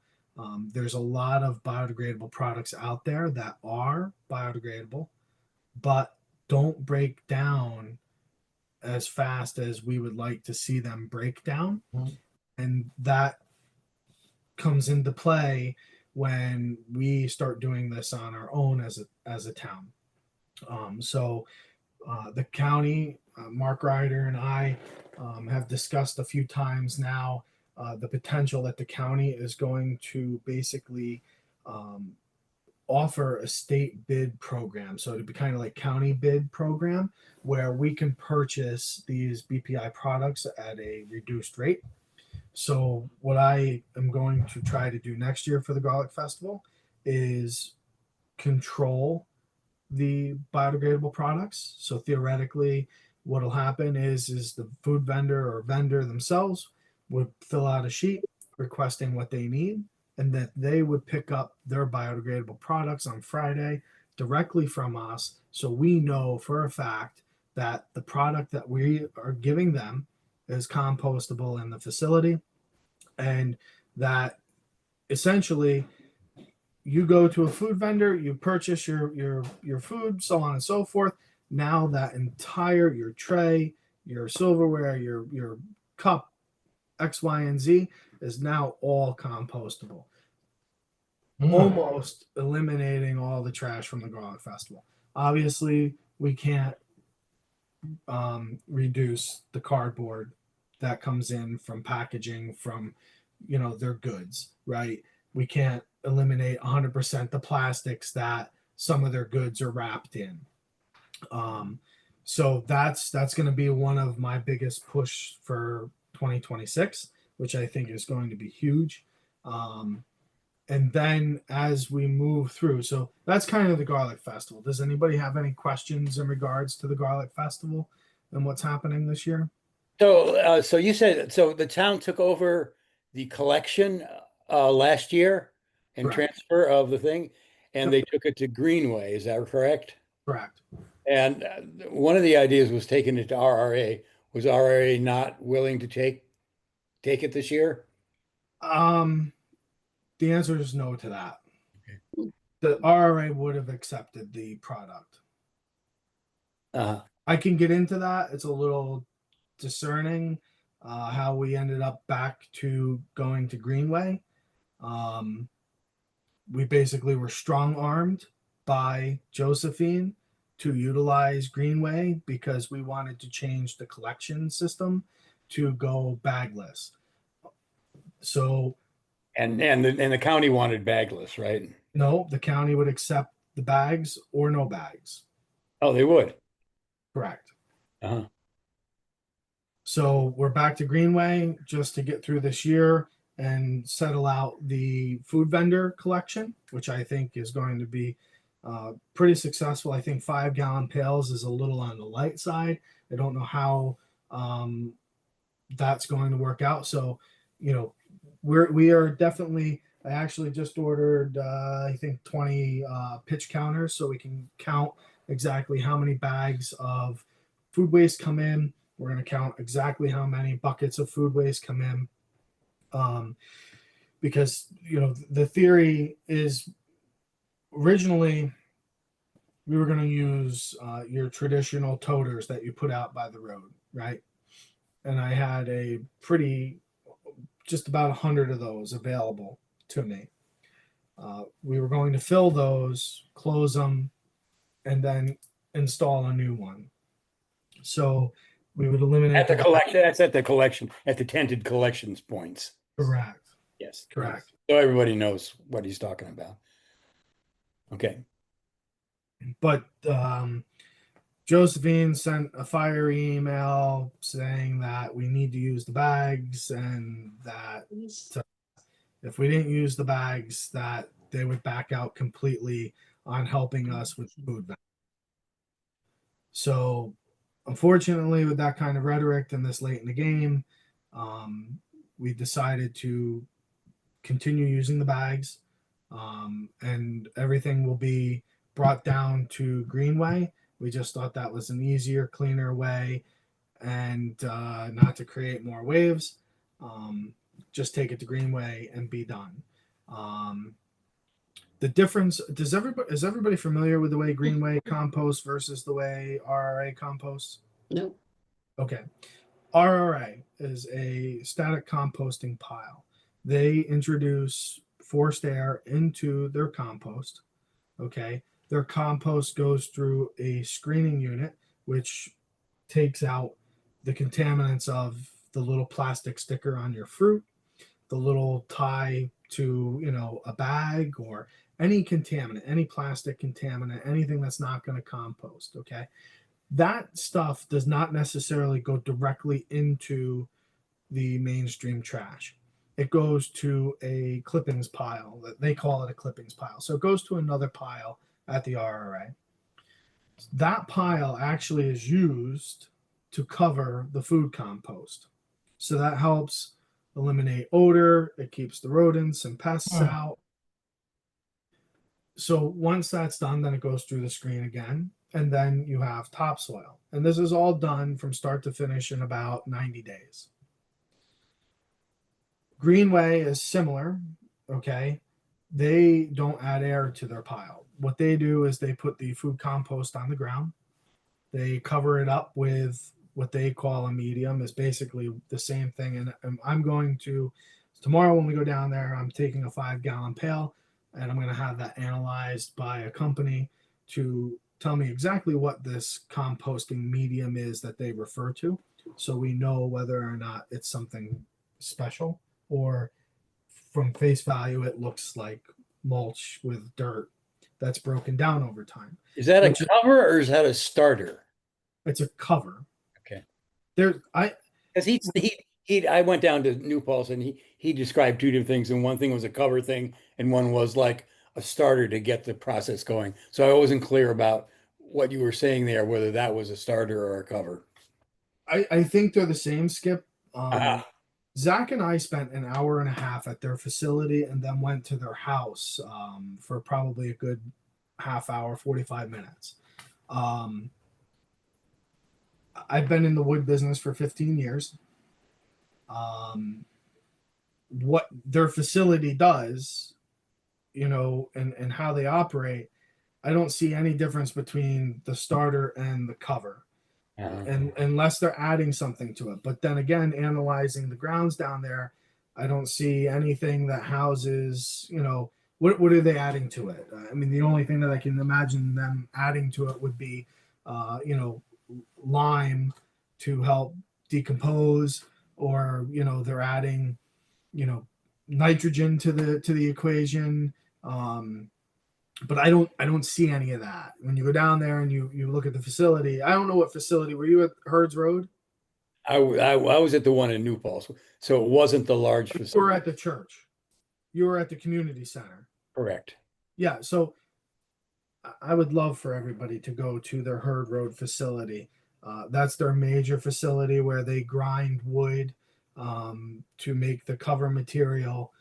There's a lot of biodegradable products out there that are biodegradable, but don't break down as fast as we would like to see them break down. And that comes into play when we start doing this on our own as a town. So the county, Mark Ryder and I have discussed a few times now the potential that the county is going to basically offer a state bid program. So it'd be kind of like county bid program where we can purchase these BPI products at a reduced rate. So what I am going to try to do next year for the Garlic Festival is control the biodegradable products. So theoretically, what'll happen is the food vendor or vendor themselves would fill out a sheet requesting what they need, and that they would pick up their biodegradable products on Friday directly from us. So we know for a fact that the product that we are giving them is compostable in the facility, and that essentially you go to a food vendor, you purchase your food, so on and so forth. Now that entire your tray, your silverware, your cup, X, Y, and Z is now all compostable. Almost eliminating all the trash from the Garlic Festival. Obviously, we can't reduce the cardboard that comes in from packaging from their goods, right? We can't eliminate 100% the plastics that some of their goods are wrapped in. So that's going to be one of my biggest push for 2026, which I think is going to be huge. And then as we move through, so that's kind of the Garlic Festival. Does anybody have any questions in regards to the Garlic Festival and what's happening this year? So you said, so the town took over the collection last year and Correct. transfer of the thing, and Yep. they took it to Greenway, is that correct? Correct. And one of the ideas was taking it to RRA. Was RRA not willing to take it this year? The answer is no to that. Okay. The RRA would have accepted the product. I can get into that. It's a little discerning how we ended up back to going to Greenway. We basically were strong-armed by Josephine to utilize Greenway because we wanted to change the collection system to go bagless. So, and the county wanted bagless, right? No, the county would accept the bags or no bags. Oh, they would. Correct. Uh-huh. So we're back to Greenway just to get through this year and settle out the food vendor collection, which I think is going to be pretty successful. I think 5-gallon pails is a little on the light side. I don't know how that's going to work out. So, you know, we are definitely. I actually just ordered I think 20 pitch counters so we can count exactly how many bags of food waste come in. We're going to count exactly how many buckets of food waste come in. Because, you know, the theory is originally we were going to use your traditional toters that you put out by the road, right? And I had a pretty, just about 100 of those available to me. We were going to fill those, close them, and then install a new one. So we would eliminate At the collection, that's at the collection, at the tented collections points. Correct. Yes. Correct. So everybody knows what he's talking about. Okay. But Josephine sent a fiery email saying that we need to use the bags and that if we didn't use the bags, that they would back out completely on helping us with food. So, unfortunately, with that kind of rhetoric and this late in the game, we decided to continue using the bags, and everything will be brought down to Greenway. We just thought that was an easier, cleaner way, and not to create more waves. Just take it to Greenway and be done. The difference is everybody familiar with the way Greenway composts versus the way RRA composts? No. Okay. RRA is a static composting pile. They introduce forced air into their compost. Okay. Their compost goes through a screening unit, which takes out the contaminants of the little plastic sticker on your fruit, the little tie to, you know, a bag, or any contaminant, any plastic contaminant, anything that's not going to compost. Okay. That stuff does not necessarily go directly into the mainstream trash. It goes to a clippings pile. They call it a clippings pile. So it goes to another pile at the RRA. That pile actually is used to cover the food compost. So that helps eliminate odor. It keeps the rodents and pests out. So once that's done, then it goes through the screen again, and then you have topsoil. And this is all done from start to finish in about 90 days. Greenway is similar, okay? They don't add air to their pile. What they do is they put the food compost on the ground. They cover it up with what they call a medium, is basically the same thing. And I'm going to, tomorrow when we go down there, I'm taking a 5-gallon pail, and I'm going to have that analyzed by a company to tell me exactly what this composting medium is that they refer to, so we know whether or not it's something special, or from face value it looks like mulch with dirt that's broken down over time. Is that a cover or is that a starter? It's a cover. Okay. Because I went down to New Paltz and he described two different things, and one thing was a cover thing and one was like a starter to get the process going. So I wasn't clear about what you were saying there, whether that was a starter or a cover. I think they're the same, Skip. Zach and I spent an hour and a half at their facility and then went to their house for probably a good half hour, 45 minutes. I've been in the wood business for 15 years. What their facility does, you know, and how they operate, I don't see any difference between the starter and the cover. And unless they're adding something to it. But then again, analyzing the grounds down there, I don't see anything that houses, you know, what are they adding to it? I mean, the only thing that I can imagine them adding to it would be, you know, lime to help decompose, or, you know, they're adding, you know, nitrogen to the equation. but I don't see any of that. When you go down there and you look at the facility, I don't know what facility. Were you at Herds Road? I was at the one in New Paltz, so it wasn't the large You were facility. at the church. You were at the community center. Correct. Yeah, so I would love for everybody to go to their Herd Road facility. That's their major facility where they grind wood to make the cover material.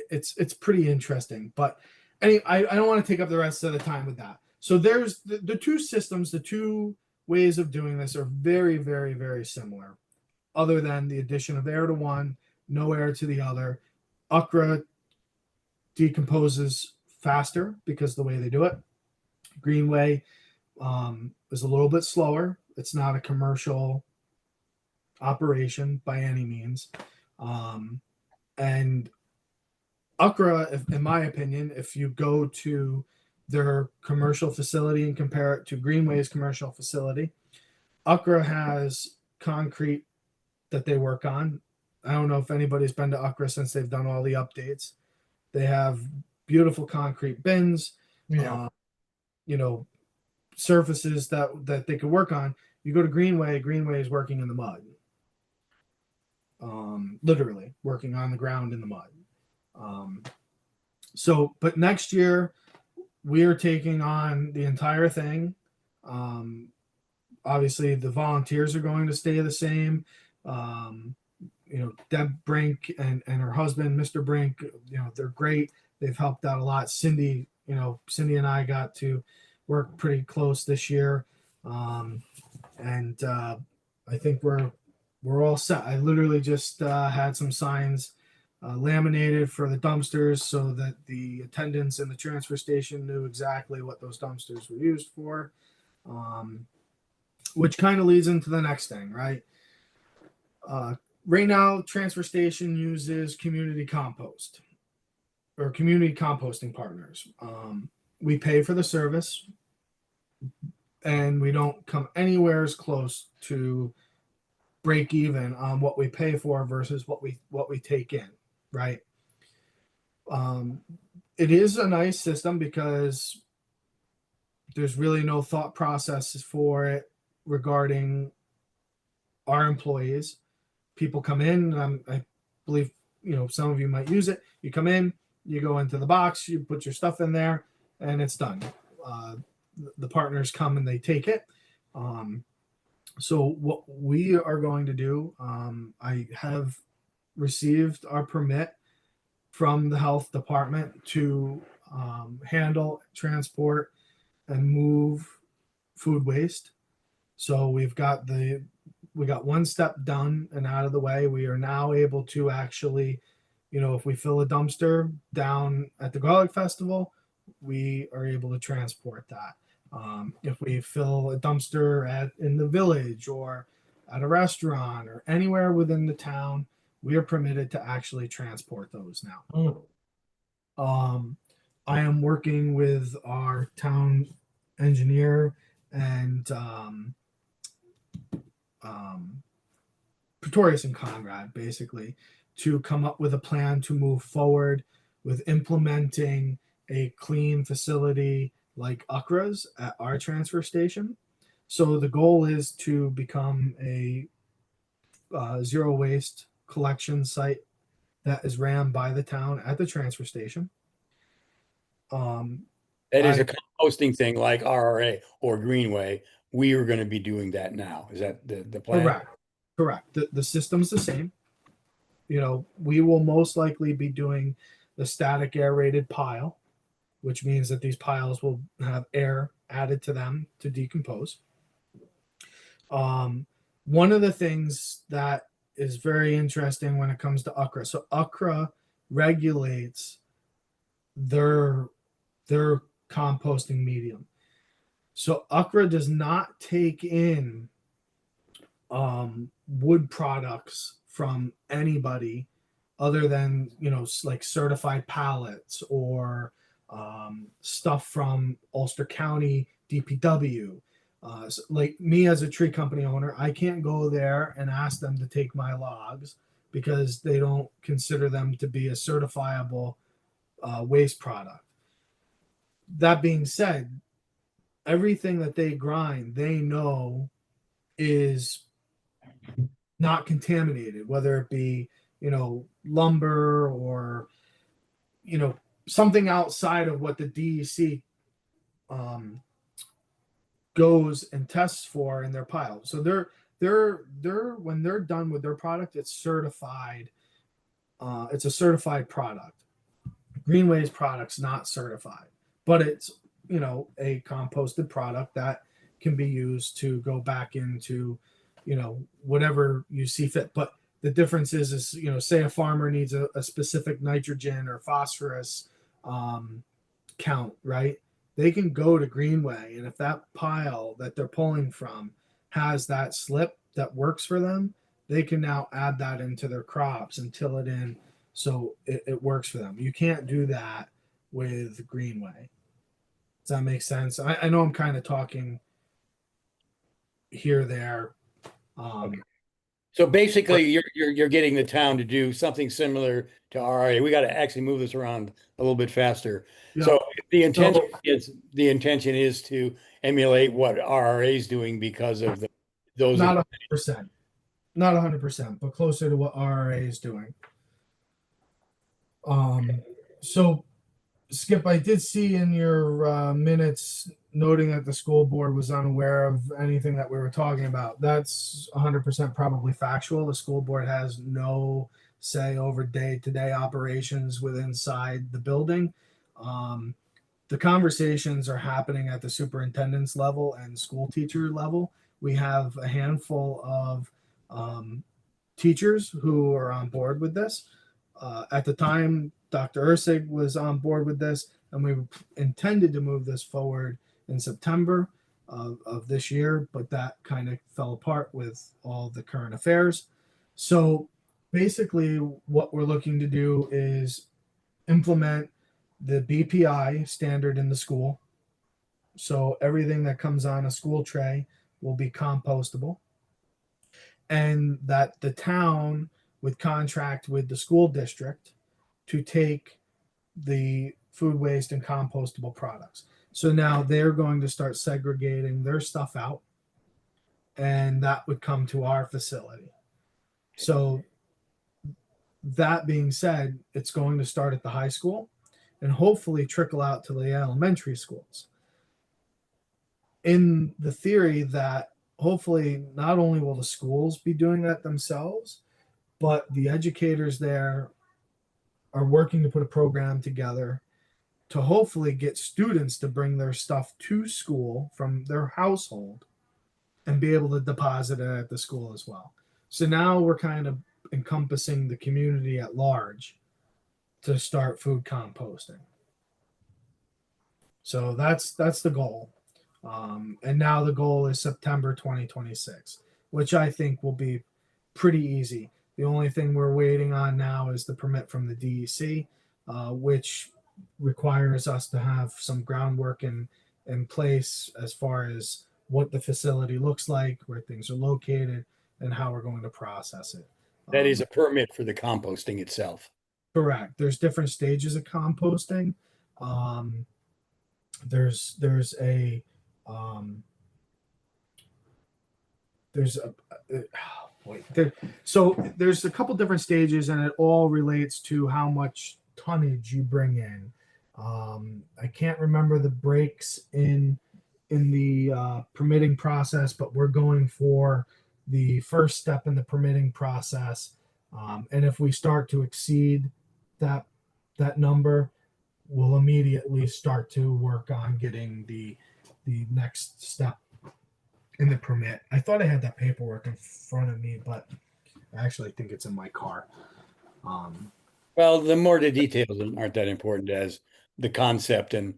It's pretty interesting, but anyway, I don't want to take up the rest of the time with that. So there's the two systems, the two ways of doing this are very, very, very similar, other than the addition of air to one, no air to the other. UCRA decomposes faster because the way they do it. Greenway is a little bit slower. It's not a commercial operation by any means. And UCRA, in my opinion, if you go to their commercial facility and compare it to Greenway's commercial facility, UCRA has concrete that they work on. I don't know if anybody's been to UCRA since they've done all the updates. They have beautiful concrete bins, surfaces that they could work on. You go to Greenway is working in the mud. Literally working on the ground in the mud. But next year we are taking on the entire thing. Obviously the volunteers are going to stay the same. Deb Brink and her husband, Mr. Brink, they're great. They've helped out a lot. Cindy and I got to work pretty close this year. I think we're all set. I literally just had some signs laminated for the dumpsters so that the attendants in the transfer station knew exactly what those dumpsters were used for, which kind of leads into the next thing, right? Right now, transfer station uses community compost or community composting partners. We pay for the service, and we don't come anywhere as close to break even on what we pay for versus what we take in, right? It is a nice system because there's really no thought process for it regarding our employees. People come in, I believe some of you might use it. You come in, you go into the box, you put your stuff in there, and it's done. The partners come and they take it. So what we are going to do, I have received our permit from the health department to handle, transport, and move food waste. So we got one step done and out of the way. We are now able to actually, if we fill a dumpster down at the Garlic Festival, we are able to transport that. If we fill a dumpster in the village or at a restaurant or anywhere within the town, we are permitted to actually transport those now. I am working with our town engineer and Pretorius and Conrad basically to come up with a plan to move forward with implementing a clean facility like UCRA's at our transfer station. So the goal is to become a zero waste collection site that is ran by the town at the transfer station. That is a composting thing like RRA or Greenway. We are going to be doing that now. Is that the plan? Correct. The system's the same. We will most likely be doing the static aerated pile, which means that these piles will have air added to them to decompose. One of the things that is very interesting when it comes to UCRA. So UCRA regulates their composting medium. So UCRA does not take in wood products from anybody other than like certified pallets or stuff from Ulster County DPW. So like me as a tree company owner, I can't go there and ask them to take my logs because they don't consider them to be a certifiable waste product. that being said, everything that they grind, they know is not contaminated, whether it be, lumber or, something outside of what the DEC goes and tests for in their pile. So they're when they're done with their product, it's certified. It's a certified product. Greenway's product's not certified, but it's a composted product that can be used to go back into whatever you see fit. But the difference is say a farmer needs a specific nitrogen or phosphorus count, right? They can go to Greenway, and if that pile that they're pulling from has that slip that works for them, they can now add that into their crops and till it in so it works for them. You can't do that with Greenway. Does that make sense? I know I'm kind of talking here, there. Okay. So basically, you're getting the town to do something similar to RA. We got to actually move this around a little bit faster. Yeah. So the intention is to emulate what RRA is doing because of those. Not 100%, not 100%, but closer to what RRA is doing. So Skip, I did see in your minutes noting that the school board was unaware of anything that we were talking about. That's 100% probably factual. The school board has no say over day-to-day operations inside the building. The conversations are happening at the superintendent's level and school teacher level. We have a handful of teachers who are on board with this. At the time, Dr. Ursig was on board with this, and we intended to move this forward in September of this year, but that kind of fell apart with all the current affairs. So basically, what we're looking to do is implement the BPI standard in the school. So everything that comes on a school tray will be compostable, and that the town would contract with the school district to take the food waste and compostable products. So now they're going to start segregating their stuff out, and that would come to our facility. So that being said, it's going to start at the high school and hopefully trickle out to the elementary schools. In the theory that hopefully not only will the schools be doing that themselves, but the educators there are working to put a program together to hopefully get students to bring their stuff to school from their household and be able to deposit it at the school as well. So now we're kind of encompassing the community at large to start food composting. So that's the goal. And now the goal is September 2026, which I think will be pretty easy. The only thing we're waiting on now is the permit from the DEC, which requires us to have some groundwork in place as far as what the facility looks like, where things are located, and how we're going to process it. That is a permit for the composting itself. Correct. There's different stages of composting. There's a so there's a couple different stages, and it all relates to how much tonnage you bring in. I can't remember the breaks in the permitting process, but we're going for the first step in the permitting process. And if we start to exceed that number, we'll immediately start to work on getting the next step in the permit. I thought I had that paperwork in front of me, but I actually think it's in my car. Well, the more the details aren't that important as the concept and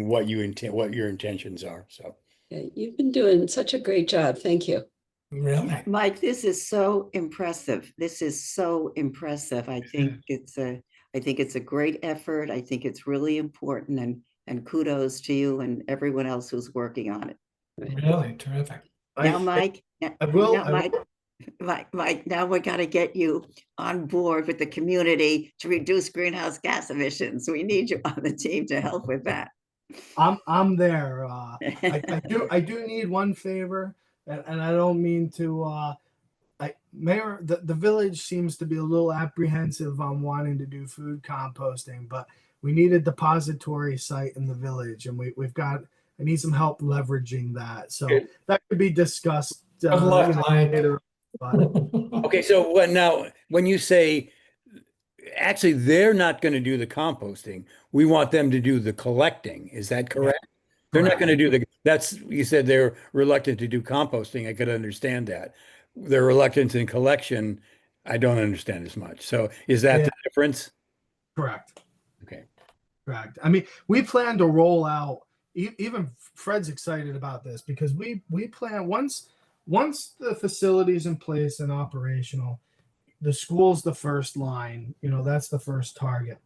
what your intentions are. So Yeah, you've been doing such a great job. Thank you. Really? Mike, this is so impressive. This is so impressive. I think it's a great effort. I think it's really important, and kudos to you and everyone else who's working on it. Really terrific. Now, Mike, I Mike, now we got to get you on board with the community to reduce greenhouse gas emissions. We need you on the team to help with that. I'm there. I do need one favor, and I don't mean to. Mayor, the village seems to be a little apprehensive on wanting to do food composting, but we need a depository site in the village, and we've got. I need some help leveraging that, so Good. that could be discussed. Good luck, Mike. Later. But Okay, so what now, when you say, actually, they're not going to do the composting. We want them to do the collecting. Is that correct? They're not going to do you said they're reluctant to do composting. I could understand that. Their reluctance in collection, I don't understand as much. So is that Yeah. the difference? correct. Okay. Correct. I mean, we plan to roll out. Even Fred's excited about this because we plan once the facility's in place and operational, the school's the first line. That's the first target.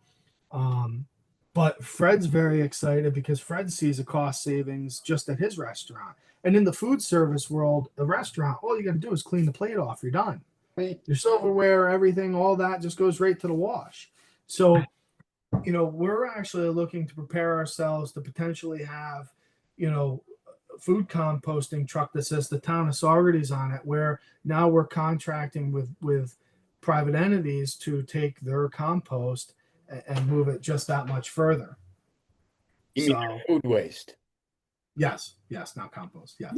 But Fred's very excited because Fred sees a cost savings just at his restaurant. And in the food service world, a restaurant, all you got to do is clean the plate off. You're done. Right. Your silverware, everything, all that just goes right to the wash. So we're actually looking to prepare ourselves to potentially have, a food composting truck that says the town of Saugerties on it, where now we're contracting with private entities to take their compost and move it just that much further. You mean food waste? Yes, not compost. Yes.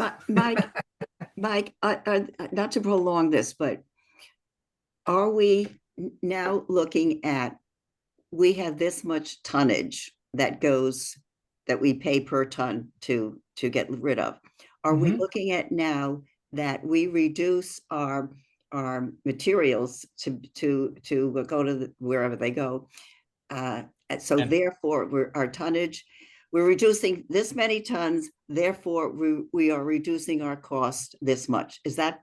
Mike, not to prolong this, but are we now looking at, we have this much tonnage that we pay per ton to get rid of. Are we looking at now that we reduce our materials to go to wherever they go? So therefore, our tonnage, we're reducing this many tons. Therefore, we are reducing our cost this much. Is that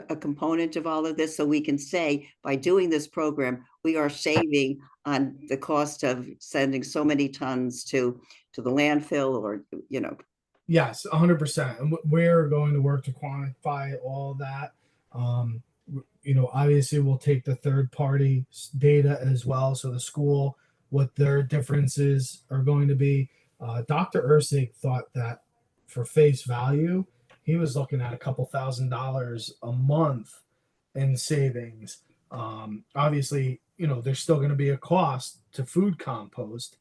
a component of all of this? So we can say by doing this program, we are saving on the cost of sending so many tons to the landfill, or Yes, 100%. And we're going to work to quantify all that. Obviously we'll take the third party data as well. So the school, what their differences are going to be. Dr. Ursig thought that for face value, he was looking at a couple $1,000s a month in savings. Obviously, there's still going to be a cost to food compost,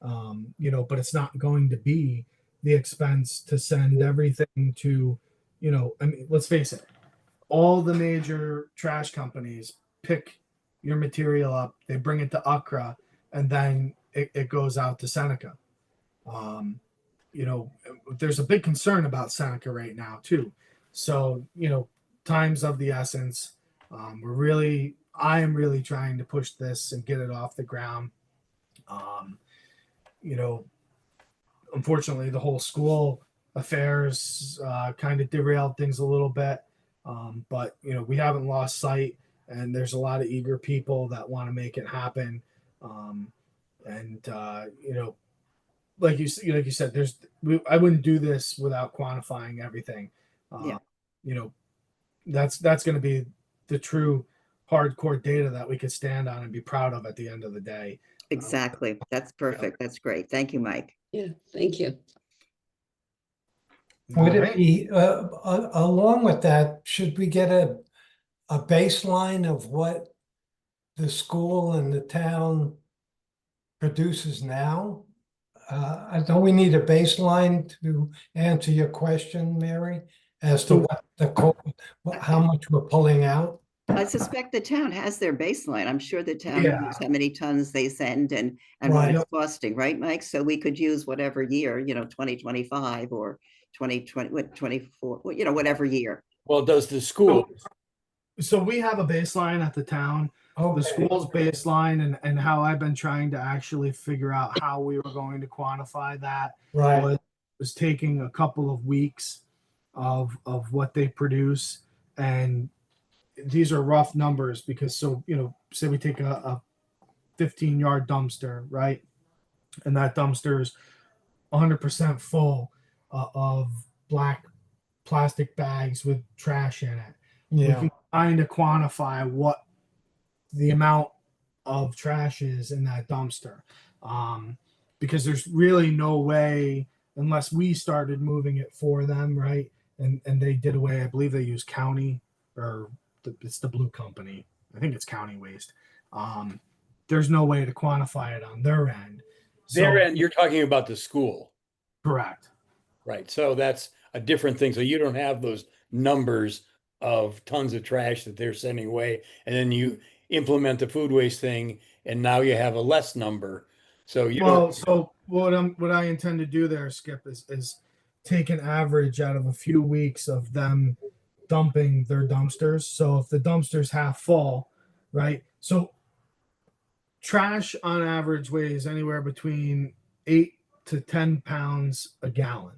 but it's not going to be the expense to send everything to, let's face it, all the major trash companies pick your material up, they bring it to Accra, and then it goes out to Seneca. There's a big concern about Seneca right now too. So, time's of the essence. I am really trying to push this and get it off the ground. Unfortunately, the whole school affairs kind of derailed things a little bit. But we haven't lost sight, and there's a lot of eager people that want to make it happen. Like you said, I wouldn't do this without quantifying everything. That's going to be the true hardcore data that we could stand on and be proud of at the end of the day. Exactly. That's perfect. That's great. Thank you, Mike. Yeah, thank you. Would it be, along with that, should we get a baseline of what the school and the town produces now? Don't we need a baseline to answer your question, Mary, as to how much we're pulling out? I suspect the town has their baseline. I'm sure the town knows how many tons they send and what it's costing, right, Mike? So we could use whatever year, 2025 or 2024, whatever year. Well, does the school? So we have a baseline at the town. The school's baseline, and how I've been trying to actually figure out how we were going to quantify that was taking a couple of weeks of what they produce, and these are rough numbers because say we take a 15-yard dumpster, right, and that dumpster is 100% full of black plastic bags with trash in it. We can kind of quantify what the amount of trash is in that dumpster, because there's really no way unless we started moving it for them, right? And they did away. I believe they use county or it's the blue company. I think it's county waste. There's no way to quantify it on their end. There, So and you're talking about the school, correct. right? So that's a different thing. So you don't have those numbers of tons of trash that they're sending away, and then you implement the food waste thing, and now you have a less number. So you Well, don't, so what I intend to do there, Skip, is take an average out of a few weeks of them dumping their dumpsters. So if the dumpster's half full, right? So trash on average weighs anywhere between 8 to 10 pounds a gallon.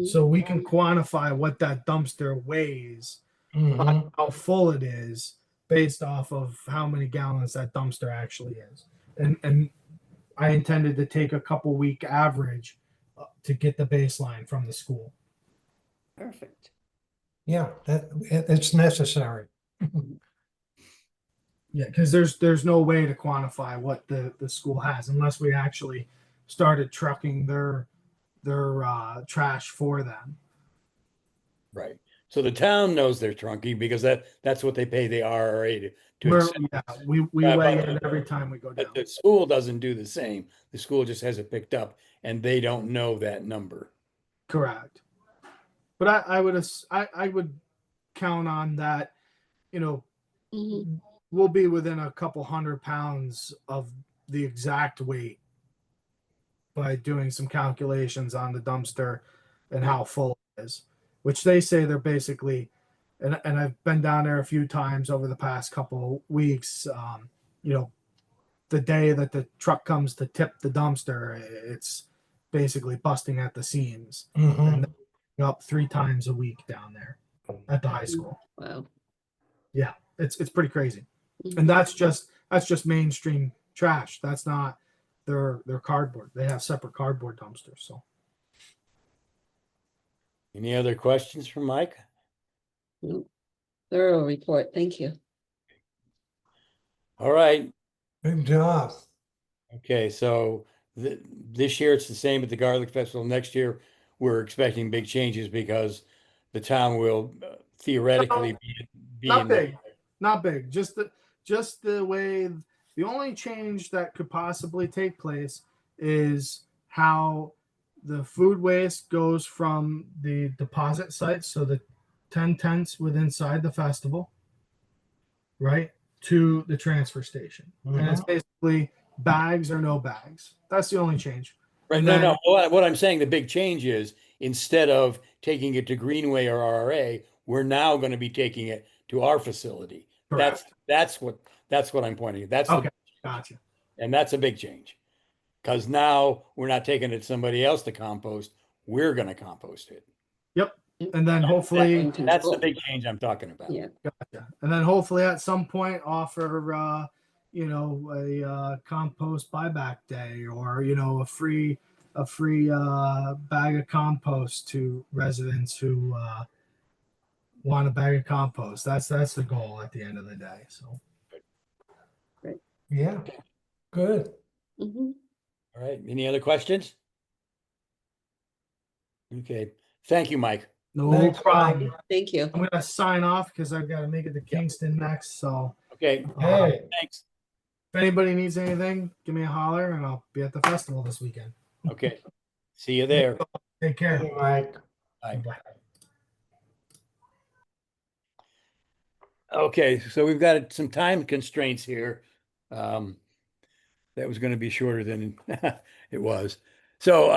So we can quantify what that dumpster weighs, Mhm. how full it is, based off of how many gallons that dumpster actually is. And I intended to take a couple week average to get the baseline from the school. Perfect. Yeah, it's necessary. Yeah, because there's no way to quantify what the school has unless we actually started trucking their trash for them. right. So the town knows they're trunky because that's what they pay the RRA to We're, accept. yeah, we But weigh in every time we go down. But the school doesn't do the same. The school just has it picked up, and they don't know that number. Correct. But I would count on that, you know, Mhm. we'll be within a couple 100 pounds of the exact weight by doing some calculations on the dumpster and how full it is, which they say they're basically, and I've been down there a few times over the past couple weeks. You know, the day that the truck comes to tip the dumpster, it's basically busting at the seams. Mhm. And they're up 3 times a week down there at the high school. Wow. Yeah, it's pretty crazy. Mhm. And that's just mainstream trash. That's not their cardboard. They have separate cardboard dumpsters. So Any other questions for Mike? Nope. Thorough report. Thank you. All right. Good job. Okay, so this year it's the same at the Garlic Festival. Next year, we're expecting big changes because the town will theoretically be not in big, not big. Just the way the only change that could possibly take place is how the food waste goes from the deposit sites, so the 10 tents within inside the festival, right, to the transfer station. And it's basically bags or no bags. That's the only change. Right, And no, then- no, what I'm saying, the big change is instead of taking it to Greenway or RRA, we're now going to be taking it to our facility. Correct. That's what I'm pointing at. That's Okay, gotcha. and that's a big change. Because now we're not taking it to somebody else to compost, we're going to compost it. Yep. And then hopefully, That's the big change I'm talking about. Yeah. gotcha. And then hopefully at some point offer, a compost buyback day, or a free bag of compost to residents who want a bag of compost. That's the goal at the end of the day. So Yeah, good. Mhm. All right. Any other questions? Okay. Thank you, Mike. no Thanks, problem. Thank you. I'm gonna sign off because I've got to make it to Kingston next. So Okay. Hey, Thanks. if anybody needs anything, give me a holler, and I'll be at the festival this weekend. Okay. See you there. Take care. hey, Mike. Bye. Bye. Okay, so we've got some time constraints here. That was going to be shorter than it was. So,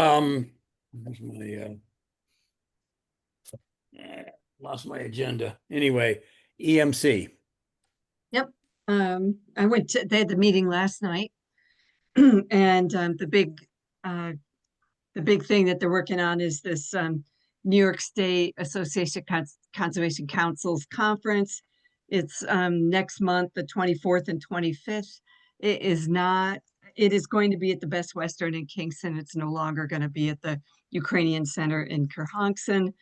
where's my, lost my agenda. Anyway, EMC. They had the meeting last night. And the big thing that they're working on is this New York State Association of Conservation Councils Conference. It's next month, the 24th and 25th. It is going to be at the Best Western in Kingston. It's no longer going to be at the Ukrainian Center in Kerhonkson.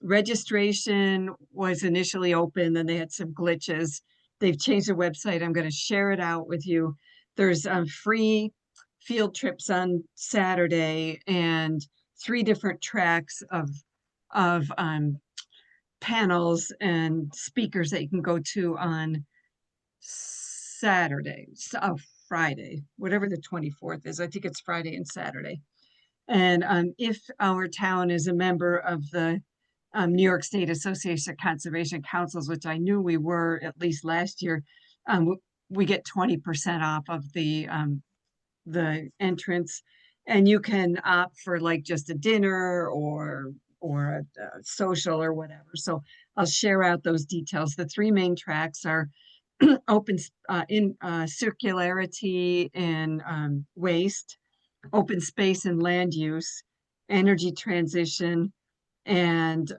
Registration was initially open, then they had some glitches. They've changed the website. I'm going to share it out with you. There's free field trips on Saturday and 3 different tracks of panels and speakers that you can go to on Saturday, Friday, whatever the 24th is. I think it's Friday and Saturday. And if our town is a member of the New York State Association of Conservation Councils, which I knew we were at least last year, we get 20% off of the entrance, and you can opt for like just a dinner or a social or whatever. So I'll share out those details. The 3 main tracks are open in circularity and waste, open space and land use, energy transition, and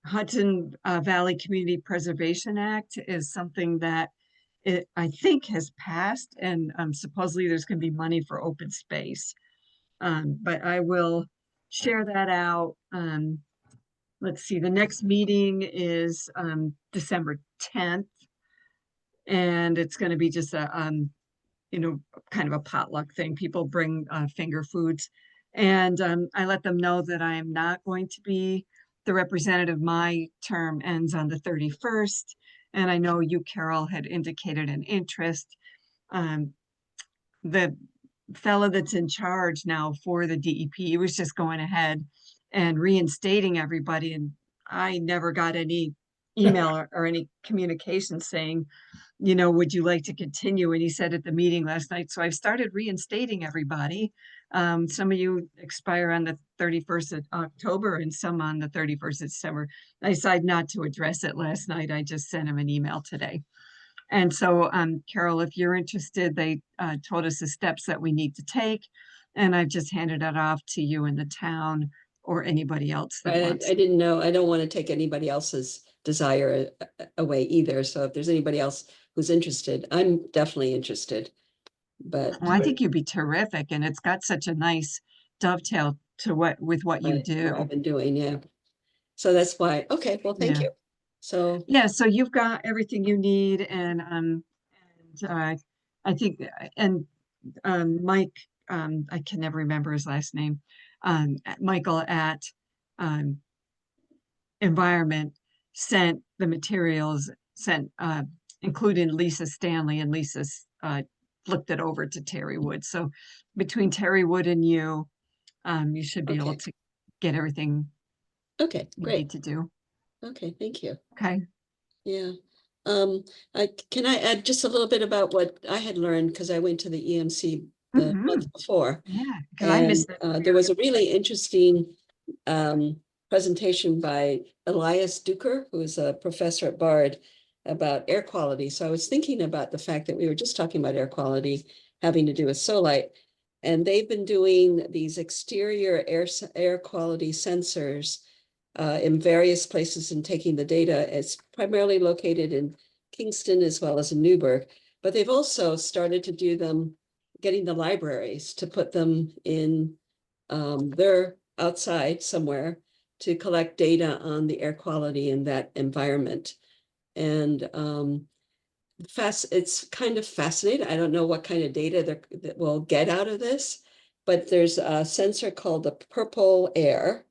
Hudson Valley Community Preservation Act is something that I think has passed, and supposedly there's going to be money for open space. But I will share that out. Let's see, the next meeting is December 10th, and it's going to be just a kind of a potluck thing. People bring finger foods, and I let them know that I am not going to be the representative. My term ends on the 31st, and I know you, Carol, had indicated an interest. The fellow that's in charge now for the DEP was just going ahead and reinstating everybody, and I never got any email or any communication saying, would you like to continue? And he said at the meeting last night, so I've started reinstating everybody. Some of you expire on the 31st of October and some on the 31st of December. I decided not to address it last night. I just sent him an email today. And so, Carol, if you're interested, they told us the steps that we need to take. And I've just handed it off to you in the town or anybody else that wants. I didn't know. I don't want to take anybody else's desire away either. So if there's anybody else who's interested, I'm definitely interested. But well, I think you'd be terrific, and it's got such a nice dovetail to what you do. I've been doing, yeah. So that's why. Okay, well, thank you. So yeah, so you've got everything you need, and I think, and Mike, I can never remember his last name, Michael at Environment sent the materials, including Lisa Stanley, and Lisa's flipped it over to Terry Wood. So between Terry Wood and you, you should be able to get everything okay, great. need to do. Okay, thank you. Okay. Yeah. Can I add just a little bit about what I had learned, because I went to the EMC the month before. Yeah, because I missed it. There was a really interesting presentation by Elias Duker, who is a professor at Bard, about air quality. So I was thinking about the fact that we were just talking about air quality having to do with Solite, and they've been doing these exterior air quality sensors in various places and taking the data. It's primarily located in Kingston as well as in Newburgh, but they've also started to do them, getting the libraries to put them in their outside somewhere to collect data on the air quality in that environment. And it's kind of fascinating. I don't know what kind of data that we'll get out of this, but there's a sensor called the Purple Air,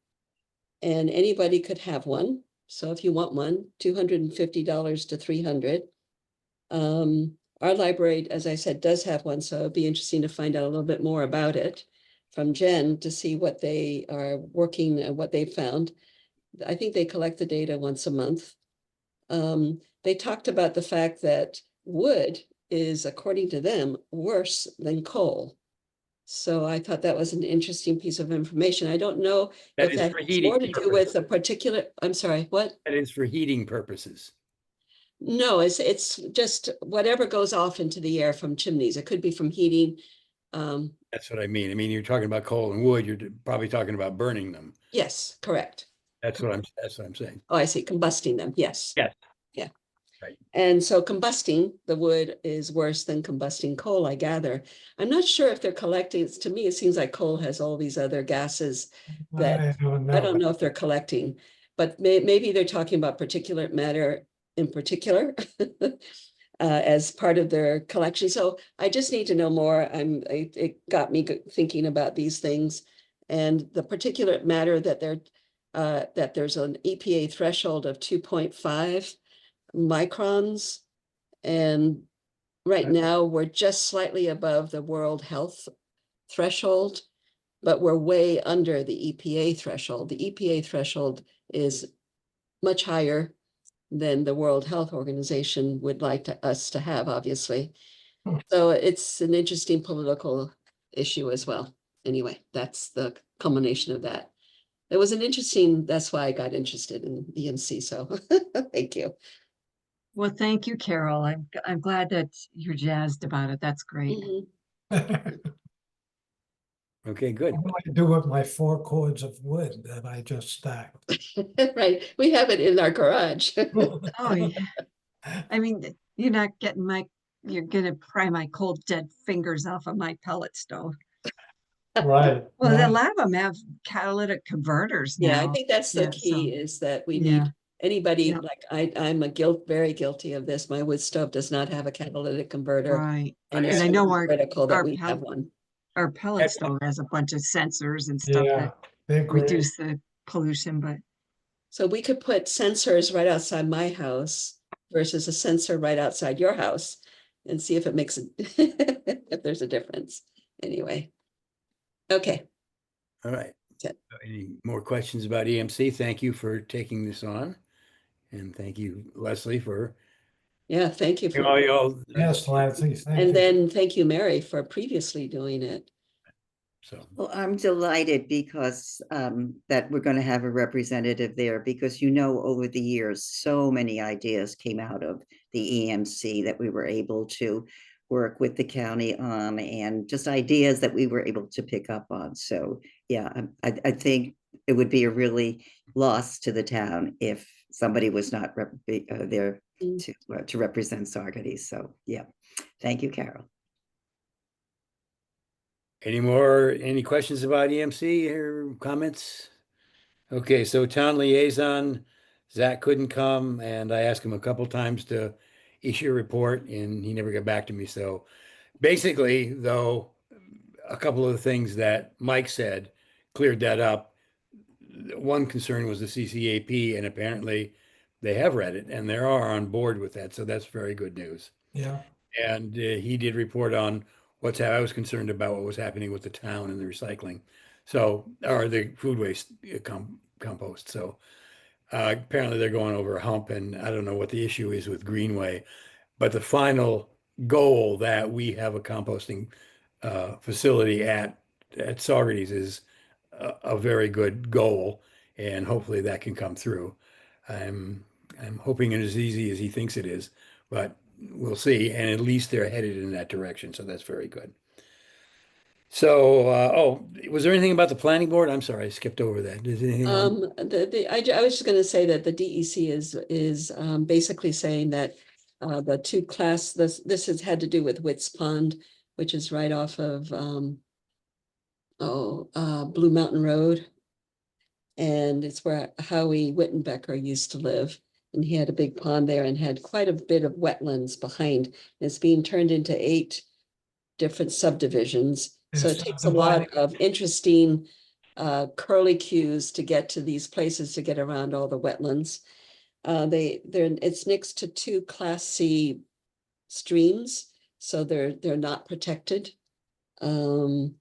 and anybody could have one. So if you want one, $250 to $300. Our library, as I said, does have one, so it'd be interesting to find out a little bit more about it from Jen to see what they are working and what they found. I think they collect the data once a month. They talked about the fact that wood is, according to them, worse than coal. So I thought that was an interesting piece of information. I don't know if that has more to do with a particular, I'm sorry, what? That is for heating purposes. No, it's just whatever goes off into the air from chimneys. It could be from heating. That's what I mean. I mean, you're talking about coal and wood, you're probably talking about burning them. Yes, correct. That's what I'm saying. Oh, I see. Combusting them. Yes. Yes. Yeah. Right. And so combusting the wood is worse than combusting coal, I gather. I'm not sure if they're collecting. To me, it seems like coal has all these other gases that I don't know if they're collecting, but maybe they're talking about particulate matter in particular. as part of their collection. So I just need to know more. It got me thinking about these things. And the particular matter that that there's an EPA threshold of 2.5 microns. And right now we're just slightly above the World Health threshold, but we're way under the EPA threshold. The EPA threshold is much higher than the World Health Organization would like us to have, obviously. So it's an interesting political issue as well. Anyway, that's the culmination of that. It was an interesting, that's why I got interested in EMC. So thank you. Well, thank you, Carol. I'm glad that you're jazzed about it. That's great. Mhm. Okay, good. What do I do with my 4 cords of wood that I just stacked? Right, we have it in our garage. Oh, yeah. I mean, you're not getting you're gonna pry my cold dead fingers off of my pellet stove. Right. Well, a right. lot of them have catalytic converters Yeah, I now. think that's the Yeah, key so, is that we yeah. need anybody, Yeah. like I'm very guilty of this. My wood stove does not have a catalytic converter. Right. And And it's I know critical that our we have one. pellet stove has a bunch of sensors and stuff Yeah, that they're great. reduce the pollution, but So we could put sensors right outside my house versus a sensor right outside your house and see if it makes if there's a difference. Anyway. Okay. All right. That's it. Any more questions about EMC? Thank you for taking this on. And thank you, Leslie, for Yeah, thank you. all y'all. Yes, Lancy, thank And you. then thank you, Mary, for previously doing it. So, Well, I'm delighted because that we're going to have a representative there because over the years, so many ideas came out of the EMC that we were able to work with the county on and just ideas that we were able to pick up on. So yeah, I think it would be a really loss to the town if somebody was not there to represent Saugerties. So yeah, thank you, Carol. any questions about EMC or comments? Okay, so town liaison, Zach couldn't come and I asked him a couple times to issue a report and he never got back to me. So basically, though, a couple of the things that Mike said cleared that up. One concern was the CCAP and apparently they have read it and they are on board with that. So that's very good news. Yeah, And he did report on I was concerned about what was happening with the town and the recycling. So, or the food waste compost. So apparently they're going over a hump and I don't know what the issue is with Greenway, but the final goal that we have a composting facility at Saugerties is a very good goal and hopefully that can come through. I'm hoping it is as easy as he thinks it is, but we'll see. And at least they're headed in that direction. So that's very good. So, was there anything about the planning board? I'm sorry, I skipped over that. Is there anything on? I was just going to say that the DEC is basically saying that the this has had to do with Witts Pond, which is right off of Blue Mountain Road. And it's where Howie Wittenbecker used to live. And he had a big pond there and had quite a bit of wetlands behind. It's being turned into 8 different subdivisions. So it It's takes a lot divided. of interesting curlicues to get to these places to get around all the wetlands. It's next to 2 Class C streams, so they're not protected. But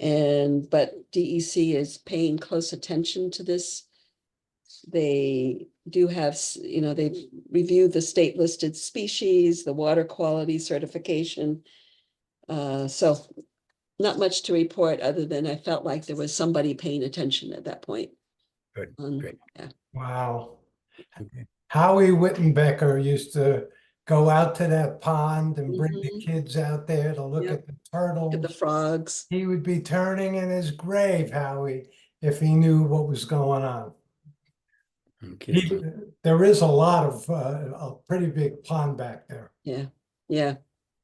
DEC is paying close attention to this. They do have, they've reviewed the state listed species, the water quality certification. So not much to report other than I felt like there was somebody paying attention at that point. Good, great. Yeah. Wow. Okay. Howie Wittenbecker used to go out to that pond and bring the Mhm. kids out there to look Yep. at the Look turtles. at the frogs. He would be turning in his grave, Howie, if he knew what was going on. Okay. There is a lot of a pretty big pond back there. Yeah. Yeah.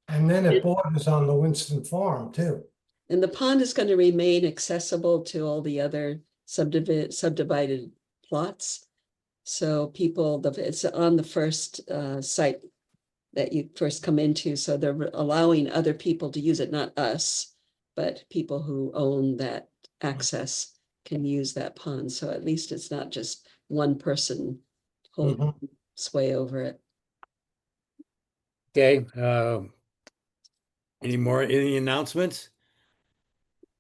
And then it borders on the Winston Farm too. And the pond is going to remain accessible to all the other subdivided plots. So it's on the first site that you first come into. So they're allowing other people to use it, not us, but people who own that access can use that pond. So at least it's not just one person holding sway over it. Okay, any announcements?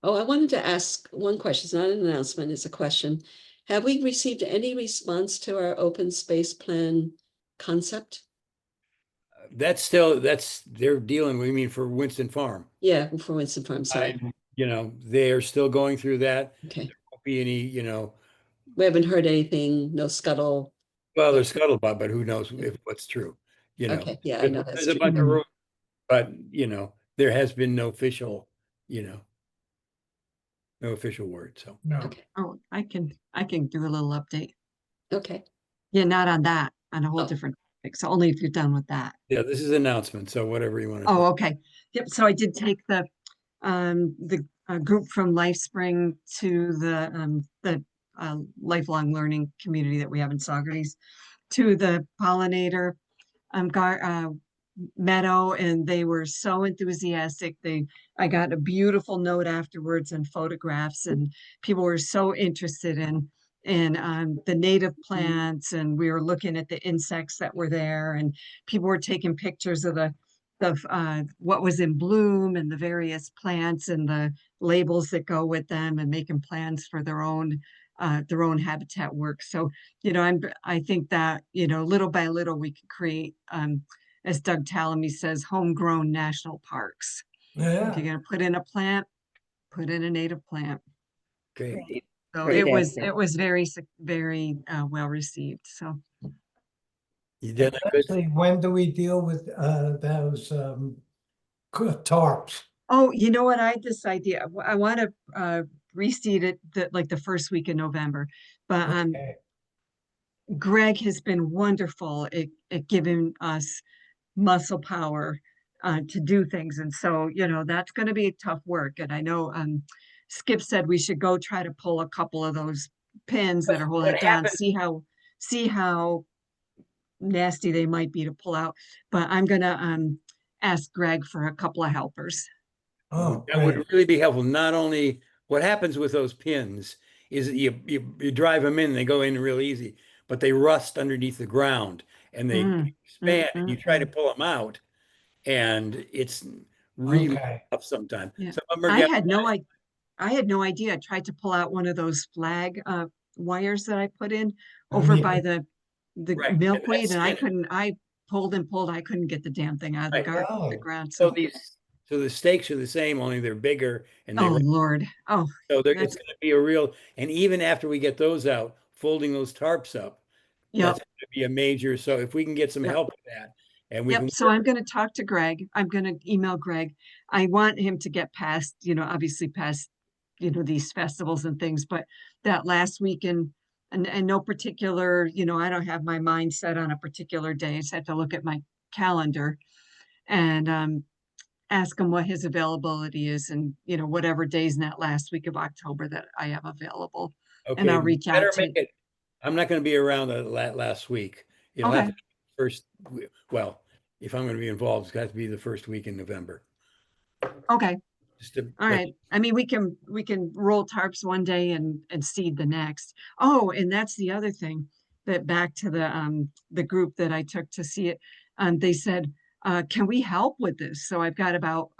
Oh, I wanted to ask one question. It's not an announcement, it's a question. Have we received any response to our open space plan concept? They're dealing, we mean for Winston Farm. Yeah, for Winston Farm, sorry. They're still going through that. Okay, There won't be any, we haven't heard anything, no scuttle. well, there's scuttlebutt, but who knows if what's true, Okay, yeah, I know There's that's a true. bunch of rumors, but, there has been no official, no official word, so. No, Okay, Oh, I can do a little update. okay. Yeah, not on that, on a whole Oh. different topic. So only if you're done with that. Yeah, this is an announcement, so whatever you want to. Oh, okay. Yep. So I did take the group from LifeSpring to the lifelong learning community that we have in Saugerties to the pollinator meadow, and they were so enthusiastic. I got a beautiful note afterwards and photographs, and people were so interested in the native plants, and we were looking at the insects that were there, and people were taking pictures of the what was in bloom and the various plants and the labels that go with them, and making plans for their own habitat work. So, I think that, little by little we can create, as Doug Tallamy says, homegrown national parks. If you're yeah, gonna put in a plant, put in a native plant. Great. So Great answer. it was very, very well received. So You did a good. actually, when do we deal with those tarps? oh, you know what? I had this idea. I want to reseed it like the first week in November. But Okay. Greg has been wonderful at giving us muscle power to do things. And so, that's going to be tough work. And I know Skip said we should go try to pull a couple of those pins that are holding What it down, happens- see how nasty they might be to pull out. But I'm going to ask Greg for a couple of helpers. Oh, That would great. really be helpful. Not only what happens with those pins is that you drive them in, they go in real easy, but they rust underneath the ground and they Mm, expand mm, and you mm, try to mm. pull them out and it's really Okay. tough sometimes. Yeah. Some of them are I had no galvanized. I had no idea. I tried to pull out one of those flag wires that I put in Oh, over yeah. by the Right, and milkweed, that's and I skinny. couldn't. I pulled and pulled. I couldn't get the damn thing out of Right. the Oh. ground. So So, the stakes are the same, only they're bigger and oh Lord, oh so it's that's going to be a real, and even after we get those out, folding those tarps up, yep, that's going to be a major. So if we can get some yep. help with that and we Yep. can So I'm going to talk to Greg. I'm going to email Greg. I want him to get past, obviously past, these festivals and things, but that last weekend and no particular, I don't have my mind set on a particular day. I just have to look at my calendar and ask him what his availability is and, whatever days in that last week of October that I have available. And okay, I'll reach better out to, make it. I'm not going to be around the last week. It'll have okay, to be first, well, if I'm going to be involved, it's got to be the first week in November. okay. Just to All let right. I mean, we can roll tarps one day and seed the next. Oh, and that's the other thing that back to the group that I took to see it. They said, can we help with this? So I've got about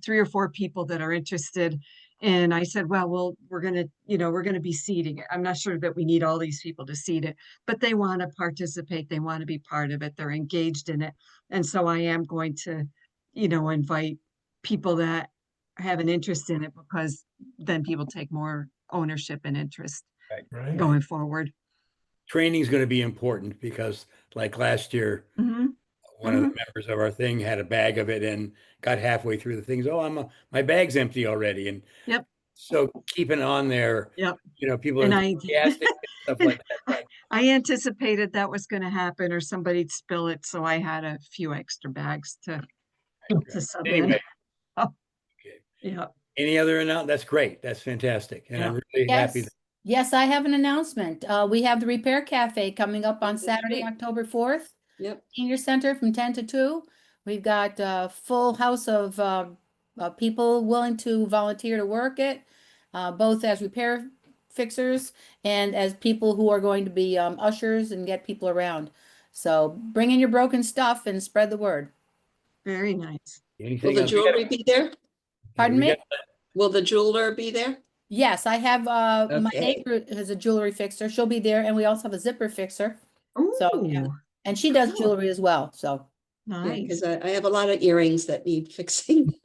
3 or 4 people that are interested. And I said, well, we're gonna be seeding it. I'm not sure that we need all these people to seed it, but they want to participate, they want to be part of it, they're engaged in it. And so I am going to, invite people that have an interest in it, because then people take more ownership and interest Right. going forward. training is going to be important because like last year, Mhm, one of the mhm. members of our thing had a bag of it and got halfway through the things. Oh, my bag's empty already. And Yep, so keeping on there, yep. people are And enthusiastic and stuff and like that. But I anticipated that was going to happen, or somebody'd spill it, so I had a few extra bags to sub in. anyway, Oh, okay. yeah. Any other announcement? That's great. That's fantastic. And I'm really happy. Yes, I have an announcement. We have the Repair Cafe coming up on That's Saturday, great. October 4th. Yep. Senior Center from 10 to 2. We've got a full house of people willing to volunteer to work it, both as repair fixers and as people who are going to be ushers and get people around. So bring in your broken stuff and spread the word. Very nice. Will Anything the else? jewelry be there? Pardon we me? got- Will the jeweler be there? Yes, I have my Okay. neighbor has a jewelry fixer. She'll be there, and we also have a zipper fixer. So, yeah. Ooh, And she does Cool. jewelry as well. So, Yeah, because nice. I have a lot of earrings that need fixing.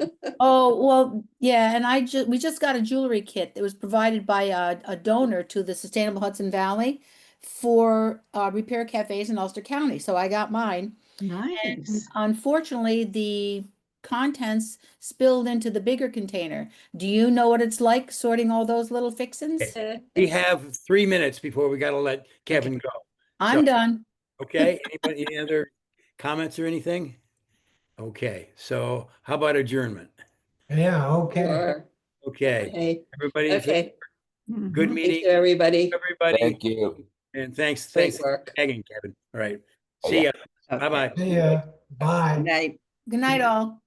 oh well, yeah. And we just got a jewelry kit that was provided by a donor to the Sustainable Hudson Valley for repair cafes in Ulster County. So I got mine. And Nice. unfortunately, the contents spilled into the bigger container. Do you know what it's like sorting all those little fixins? We have 3 minutes before we got to let Kevin go. I'm done. Okay, anybody, any other comments or anything? Okay, so how about adjournment? Yeah, okay. Sure. Okay, Okay, everybody in favor? okay. Good Mhm. Thank meeting, you, everybody. everybody, Thank you. and thanks Great for work. tagging, Kevin. All right, Oh, see yeah. ya. Okay. Bye-bye. See ya. Good Bye. night. Good night, all.